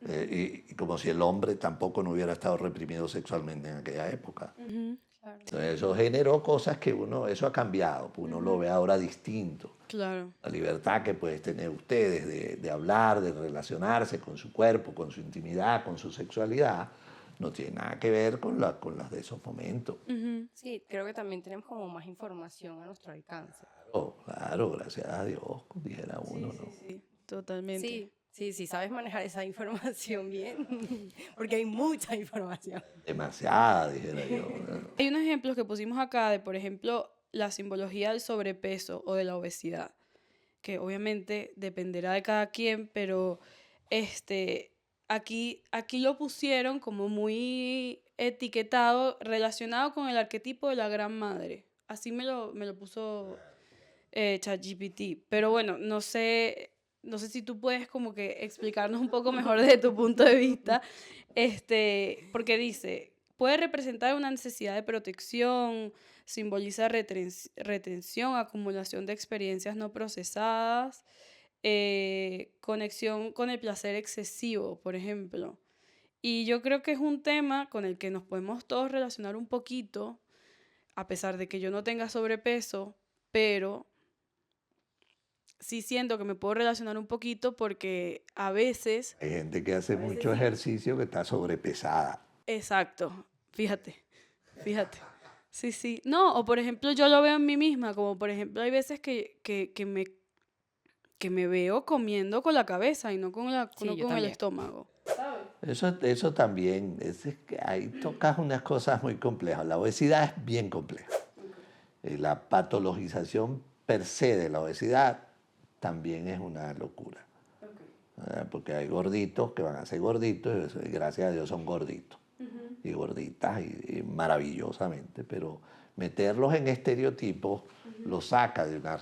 Y como si el hombre tampoco no hubiera estado reprimido sexualmente en aquella época. Claro. Entonces eso generó cosas que eso ha cambiado, pues uno lo ve ahora distinto. Claro. La libertad que pueden tener ustedes de hablar, de relacionarse con su cuerpo, con su intimidad, con su sexualidad, no tiene nada que ver con las de esos momentos. Sí, creo que también tenemos como más información a nuestro alcance. Claro, claro, gracias a Dios, dijera uno, ¿no? Sí, totalmente. Sí, sabes manejar esa información bien, porque hay mucha información. Demasiada, dijera yo, ¿no? Hay unos ejemplos que pusimos acá de, por ejemplo, la simbología del sobrepeso o de la obesidad, que obviamente dependerá de cada quien, pero aquí lo pusieron como muy etiquetado, relacionado con el arquetipo de la gran madre. Así me lo puso ChatGPT. Pero bueno, no sé si tú puedes como que explicarnos un poco mejor desde tu punto de vista, porque dice, puede representar una necesidad de protección, simboliza retención, acumulación de experiencias no procesadas, conexión con el placer excesivo, por ejemplo. Y yo creo que es un tema con el que nos podemos todos relacionar un poquito, a pesar de que yo no tenga sobrepeso, pero sí siento que me puedo relacionar un poquito porque a veces, Hay gente que hace mucho ejercicio que está sobrepesada. exacto, fíjate. Sí, sí. No, o por ejemplo, yo lo veo en mí misma, como por ejemplo, hay veces que me veo comiendo con la cabeza y no con, Sí, no yo con el también. estómago. Eso también, es que ahí tocas unas cosas muy complejas. La obesidad es bien compleja. La patologización per se de la obesidad también es una locura. Porque hay gorditos que van a ser gorditos y gracias a Dios son gorditos. Y gorditas y maravillosamente, pero meterlos en estereotipos los saca de una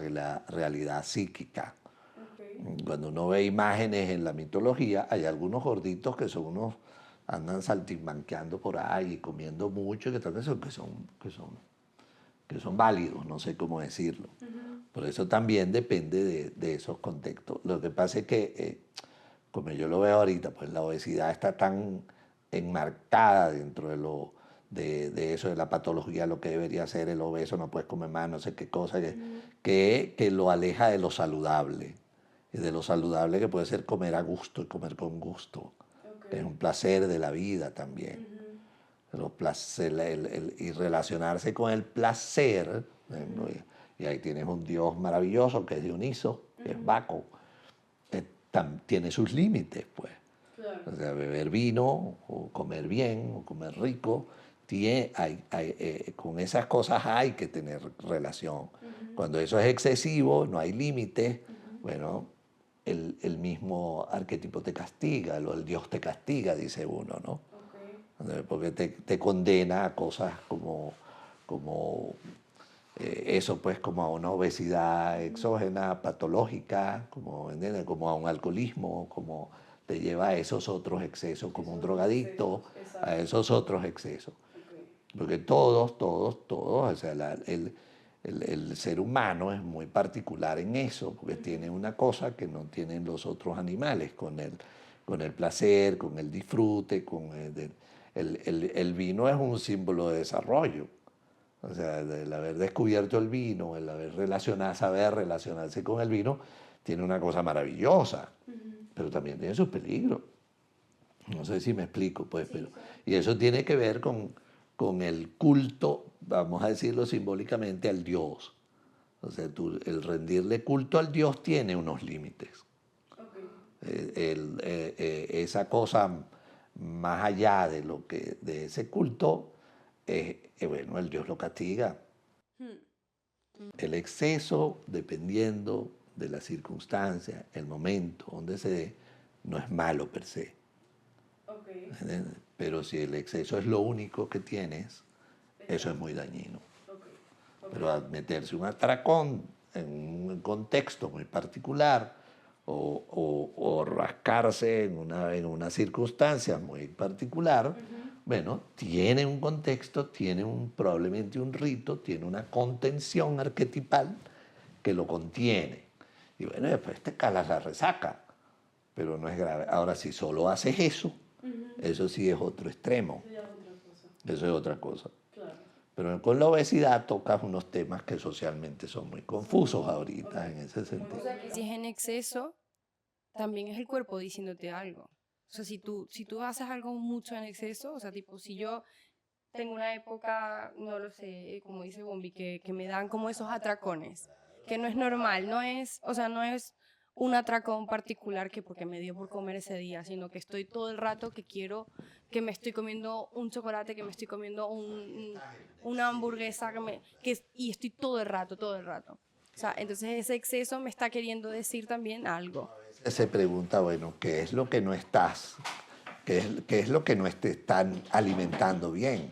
realidad psíquica. Cuando uno ve imágenes en la mitología, hay algunos gorditos que son unos, andan saltimbanqueando por ahí y comiendo mucho, que son válidos, no sé cómo decirlo. Por eso también depende de esos contextos. Lo que pasa es que, como yo lo veo ahorita, pues la obesidad está tan enmarcada dentro de eso, de la patología, lo que debería ser el obeso, no puedes comer más, no sé qué cosa, que lo aleja de lo saludable. Y de lo saludable que puede ser comer a gusto y comer con gusto. Que es un placer de la vida también. Y relacionarse con el placer, ¿no? Y ahí tienes un Dios maravilloso que es Dioniso, que es Baco, tiene sus límites, pues. Claro. O sea, beber vino, o comer bien, o comer rico, con esas cosas hay que tener relación. Cuando eso es excesivo, no hay límites, bueno, el mismo arquetipo te castiga, el Dios te castiga, dice uno, ¿no? Porque te condena a cosas como eso, pues, como a una obesidad exógena, patológica, ¿entiendes? Como a un alcoholismo, como te lleva a esos otros excesos, como un drogadicto, a esos otros excesos. Porque todos, o sea, el ser humano es muy particular en eso, porque tiene una cosa que no tienen los otros animales, con el placer, con el disfrute, el vino es un símbolo de desarrollo. O sea, el haber descubierto el vino, el saber relacionarse con el vino, tiene una cosa maravillosa, pero también tiene sus peligros. No sé si me explico, pues, pero... Y eso tiene que ver con el culto, vamos a decirlo simbólicamente, al Dios. O sea, el rendirle culto al Dios tiene unos límites. Esa cosa más allá de ese culto, bueno, el Dios lo castiga. El exceso, dependiendo de la circunstancia, el momento donde se dé, no es malo per se. ¿Entiendes? Pero si el exceso es lo único que tienes, eso es muy dañino. Pero al meterse un atracón en un contexto muy particular o rascarse en una circunstancia muy particular, bueno, tiene un contexto, tiene probablemente un rito, tiene una contención arquetipal que lo contiene. Y bueno, después te calas la resaca, pero no es grave. Ahora, si solo haces eso, eso sí es otro extremo. Eso es otra cosa. Claro. Pero con la obesidad tocas unos temas que socialmente son muy confusos ahorita en ese sentido. O sea, que si es en exceso, también es el cuerpo diciéndote algo. O sea, si tú haces algo mucho en exceso, o sea, tipo, si yo tengo una época, no lo sé, como dice Bombi, que me dan como esos atracones, que no es normal, o sea, no es un atracón particular que porque me dio por comer ese día, sino que estoy todo el rato que me estoy comiendo un chocolate, que me estoy comiendo una hamburguesa, y estoy todo el rato. O sea, entonces ese exceso me está queriendo decir también algo. Se pregunta, bueno, ¿qué es lo que no estás? ¿Qué es lo que no te están alimentando bien?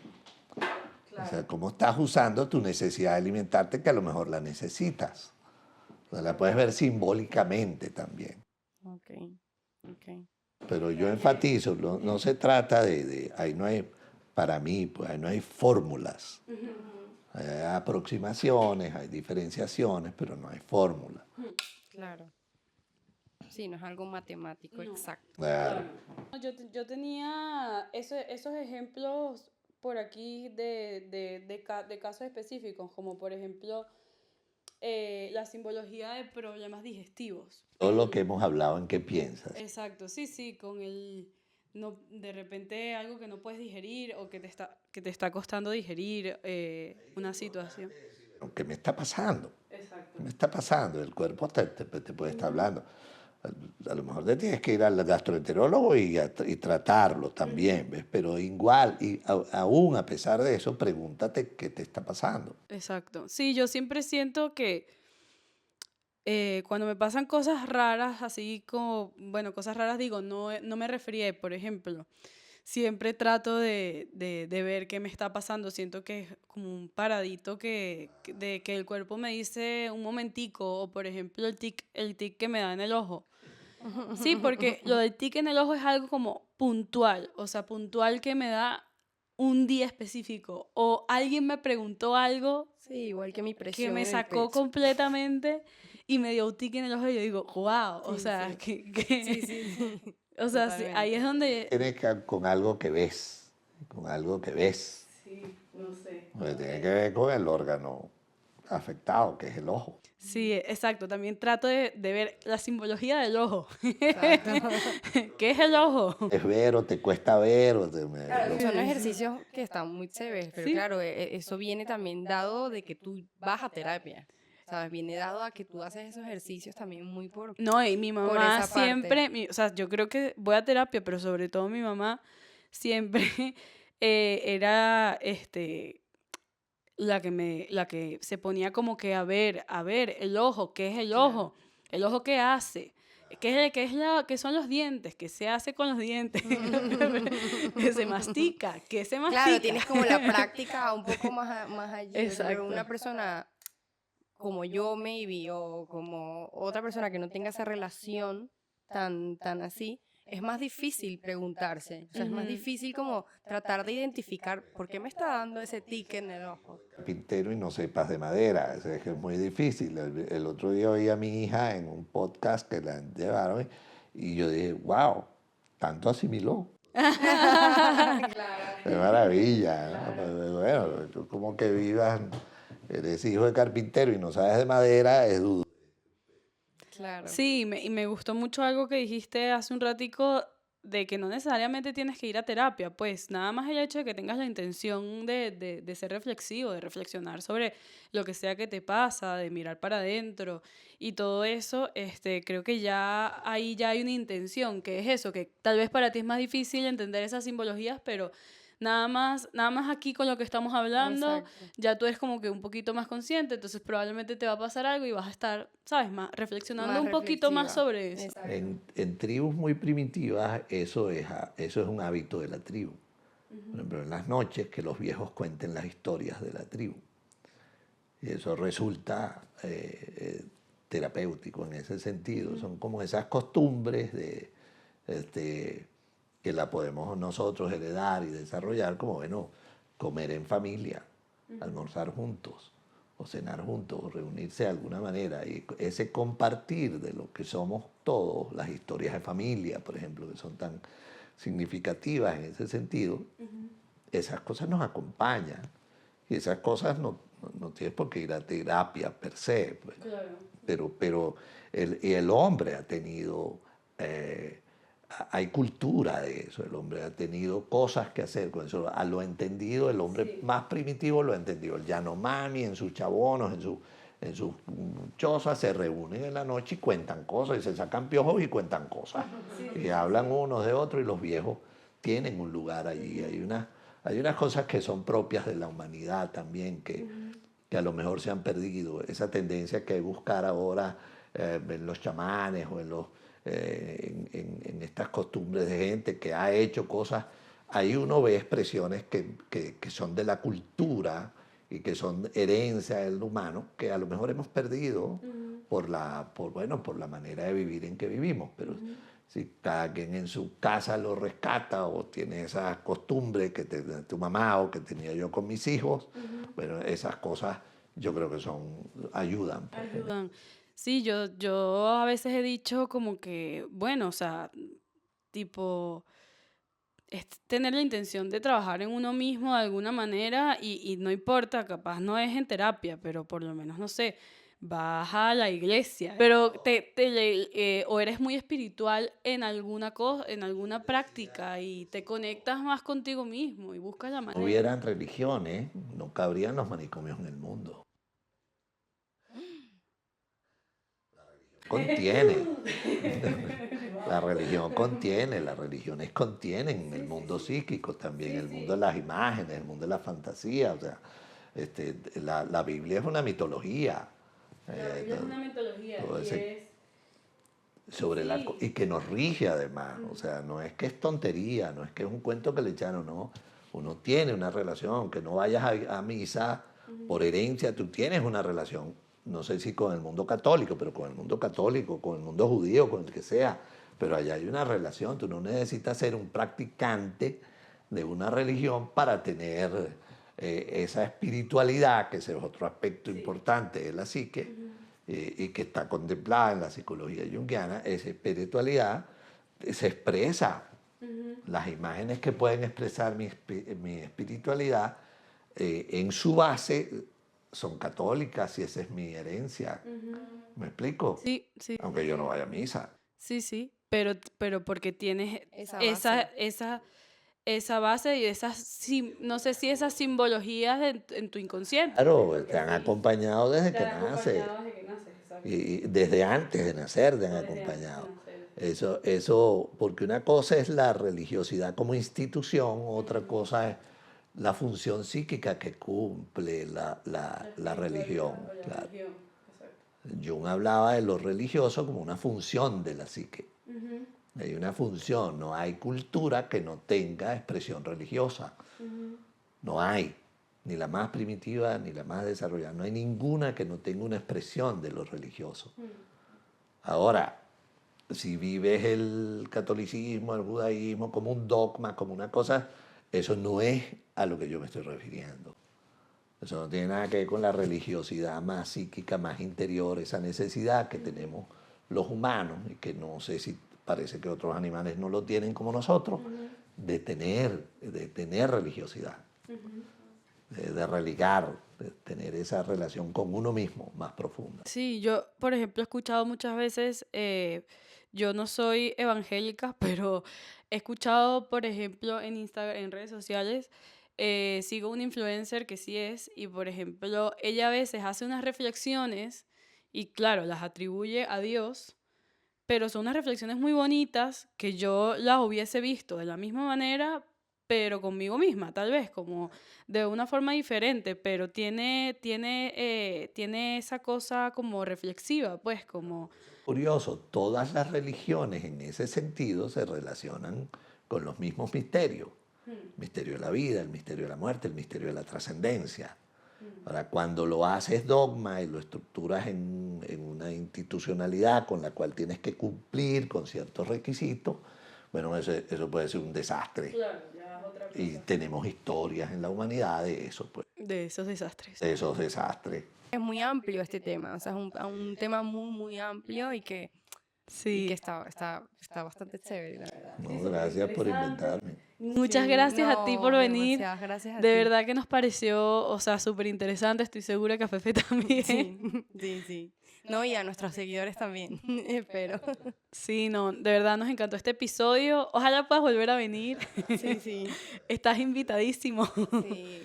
Claro. O sea, ¿cómo estás usando tu necesidad de alimentarte que a lo mejor la necesitas? O sea, la puedes ver simbólicamente también. Ok. Pero yo enfatizo, no se trata ahí no hay, para mí, pues ahí no hay fórmulas. Hay aproximaciones, hay diferenciaciones, pero no hay fórmula. Claro. Sí, no es algo matemático exacto. Claro. Yo tenía esos ejemplos por aquí de casos específicos, como por ejemplo la simbología de problemas digestivos. Todo lo que hemos hablado en qué piensas. Exacto, sí, con el no, de repente algo que no puedes digerir o que te está costando digerir una situación. ¿Qué me está pasando? Exacto. ¿Qué me está pasando? El cuerpo te puede estar hablando. A lo mejor te tienes que ir al gastroenterólogo y tratarlo también, ¿ves? Pero igual, aún a pesar de eso, pregúntate qué te está pasando. Exacto. Sí, yo siempre siento que cuando me pasan cosas raras, así como, bueno, cosas raras digo, no me resfrié, por ejemplo. Siempre trato de ver qué me está pasando. Siento que es como un paradito de que el cuerpo me dice un momentico, o por ejemplo el tic que me da en el ojo. Sí, porque lo del tic en el ojo es algo como puntual, o sea, puntual que me da un día específico. O alguien me preguntó algo Sí, igual que mi que presión me en el sacó pecho. completamente y me dio un tic en el ojo y yo digo, wow, o Sí, sea, sí. que Sí. o sea, sí, ahí es donde... Tiene que con algo que ves, con algo que ves. Sí, no sé. Porque tiene que ver con el órgano afectado, que es el ojo. Sí, exacto. También trato de ver la simbología del ojo. Exacto. ¿Qué es el ojo? Es ver o te cuesta ver o Claro, son ejercicios que están muy chéveres, pero Sí. claro, eso viene también dado de que tú vas a terapia, ¿sabes? Viene dado a que tú haces esos ejercicios también muy por No, y mi mamá esa siempre, parte. o sea, yo creo que voy a terapia, pero sobre todo mi mamá siempre era la que se ponía como que a ver, el ojo, ¿qué es el Claro. ojo? ¿El ojo qué hace? ¿Qué son los dientes? ¿Qué se hace con los dientes? Que se mastica, ¿qué se mastica? Claro, tienes como la práctica un poco más allí. Pero Exacto. una persona como yo, maybe, o como otra persona que no tenga esa relación tan así, es más difícil preguntarse. O sea, es más Ujú. difícil como tratar de identificar por qué me está dando ese tic en el ojo. carpintero y no sepas de madera. Es que es muy difícil. El otro día oí a mi hija en un podcast que la llevaron y yo dije, wow, tanto asimiló. Qué maravilla, ¿no? Pues, bueno, tú como que vivas, eres hijo de carpintero y no sabes de madera, es duro. Claro. Sí, y me gustó mucho algo que dijiste hace un ratico de que no necesariamente tienes que ir a terapia, pues nada más el hecho de que tengas la intención de ser reflexivo, de reflexionar sobre lo que sea que te pasa, de mirar para adentro y todo eso, creo que ya ahí ya hay una intención, que es eso, que tal vez para ti es más difícil entender esas simbologías, pero nada más aquí con lo que estamos hablando, Exacto. ya tú eres como que un poquito más consciente, entonces probablemente te va a pasar algo y vas a estar, ¿sabes? Más reflexionando Más un poquito más reflexiva. sobre eso. Exacto. En tribus muy primitivas eso es un hábito de la tribu. Por ejemplo, en las noches que los viejos cuenten las historias de la tribu. Y eso resulta terapéutico en ese sentido. Son como esas costumbres que la podemos nosotros heredar y desarrollar, como, bueno, comer en familia, almorzar juntos, o cenar juntos, o reunirse de alguna manera. Y ese compartir de lo que somos todos, las historias de familia, por ejemplo, que son tan significativas en ese sentido, esas cosas nos acompañan. Y esas cosas no tienes por qué ir a terapia per se, pues. Claro. Pero el hombre ha tenido, hay cultura de eso, el hombre ha tenido cosas que hacer con eso, lo ha entendido, el hombre más primitivo lo ha entendido, el Yanomami en sus chabonos, en sus chozas se reúnen en la noche y cuentan cosas, y se sacan piojos y cuentan cosas, y hablan unos de otros y los viejos tienen un lugar allí, hay unas cosas que son propias de la humanidad también, que a lo mejor se han perdido. Esa tendencia que hay buscar ahora en los chamanes o en estas costumbres de gente que ha hecho cosas. Ahí uno ve expresiones que son de la cultura y que son herencia del humano, que a lo mejor hemos perdido por la manera de vivir en que vivimos. Pero si cada quien en su casa lo rescata o tiene esa costumbre que tu mamá o que tenía yo con mis hijos, Bueno, esas cosas yo creo que ayudan. Pues. Ayudan. Sí, yo a veces he dicho como que, bueno, o sea, tipo, es tener la intención de trabajar en uno mismo de alguna manera y no importa, capaz no es en terapia, pero por lo menos, no sé, vas a la iglesia, pero o eres muy espiritual en alguna cosa, en alguna práctica y te conectas más contigo mismo y buscas la Si no manera. hubieran religiones, no cabrían los manicomios en el mundo. Contiene. Las religiones contienen el mundo psíquico también, el mundo de las imágenes, el mundo de la fantasía. O sea, la Biblia es una mitología. La Biblia es una mitología todo y ese- es... sobre Sí. y que nos rige además. O sea, no es que es tontería, no es que es un cuento que le echaron, no. Uno tiene una relación, que no vayas a misa por herencia, tú tienes una relación, no sé si con el mundo católico, pero con el mundo católico, con el mundo judío, con el que sea, pero allá hay una relación, tú no necesitas ser un practicante de una religión para tener esa espiritualidad, que ese es otro aspecto importante de la psique, y que está contemplada en la psicología junguiana. Esa espiritualidad se expresa. Las imágenes que pueden expresar mi espiritualidad en su base son católicas y esa es mi herencia. ¿Me explico? Sí, sí. Aunque yo no vaya a misa. Sí, pero porque tienes Esa esa, base. esa, esa base y esas, no sé si esas simbologías en tu inconsciente. Claro, te han acompañado desde que naces. desde que naces, exacto. Y desde antes de nacer te han acompañado. Eso, porque una cosa es la religiosidad como institución, otra cosa es la función psíquica que cumple la religión. Claro. Jung hablaba de lo religioso como una función de la psique. Hay una función, no hay cultura que no tenga expresión religiosa. No hay, ni la más primitiva ni la más desarrollada. No hay ninguna que no tenga una expresión de lo religioso. Ahora, si vives el catolicismo, el judaísmo como un dogma, como una cosa, eso no es a lo que yo me estoy refiriendo. Eso no tiene nada que ver con la religiosidad más psíquica, más interior, esa necesidad que tenemos los humanos y que no sé si parece que otros animales no lo tienen como nosotros, de tener religiosidad, de religar, de tener esa relación con uno mismo más profunda. Sí, yo, por ejemplo, he escuchado muchas veces, yo no soy evangélica, pero he escuchado, por ejemplo, en Instagram, en redes sociales, sigo una influencer que sí es, y por ejemplo, ella a veces hace unas reflexiones y claro, las atribuye a Dios, pero son unas reflexiones muy bonitas que yo las hubiese visto de la misma manera, pero conmigo misma, tal vez, como de una forma diferente, pero tiene esa cosa como reflexiva, pues, como... Curioso, todas las religiones en ese sentido se relacionan con los mismos misterios. El misterio de la vida, el misterio de la muerte, el misterio de la trascendencia. Ahora, cuando lo haces dogma y lo estructuras en una institucionalidad con la cual tienes que cumplir con ciertos requisitos, bueno, eso puede ser un desastre. Claro, ya es otra cosa. Y tenemos historias en la humanidad de eso, pues, De esos desastres. de esos desastres. Es muy amplio este tema, o sea, es un tema muy amplio y que Sí. está bastante chévere, la verdad. No, gracias por invitarme. Muchas Sí, gracias a ti por no, venir. demasiadas gracias a De ti. verdad que nos pareció, o sea, súper interesante. Estoy segura que a Fefe también. Sí. No, y a nuestros seguidores también, espero. Sí, no, de verdad nos encantó este episodio. Ojalá puedas volver a venir. Sí. Estás invitadísimo. Sí.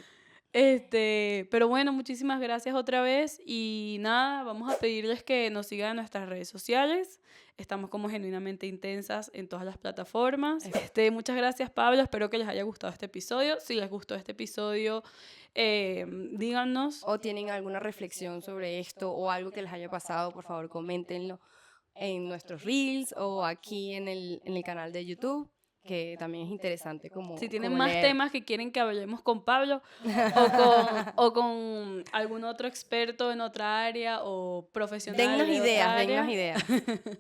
Pero bueno, muchísimas gracias otra vez y nada, vamos a pedirles que nos sigan en nuestras redes sociales. Estamos como Genuinamente Intensas en todas las plataformas. Muchas gracias, Pablo. Espero que les haya gustado este episodio. Si les gustó este episodio, díganos. O tienen alguna reflexión sobre esto o algo que les haya pasado, por favor, coméntenlo en nuestros reels o aquí en el canal de YouTube, que también es interesante como Si tienen como más leer. temas que quieren que hablemos con Pablo o con algún otro experto en otra área o profesional Dennos de otra área, dennos ideas,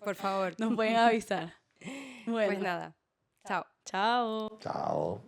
por favor. nos pueden avisar. Bueno, Pues nada, chao. chao. Chao.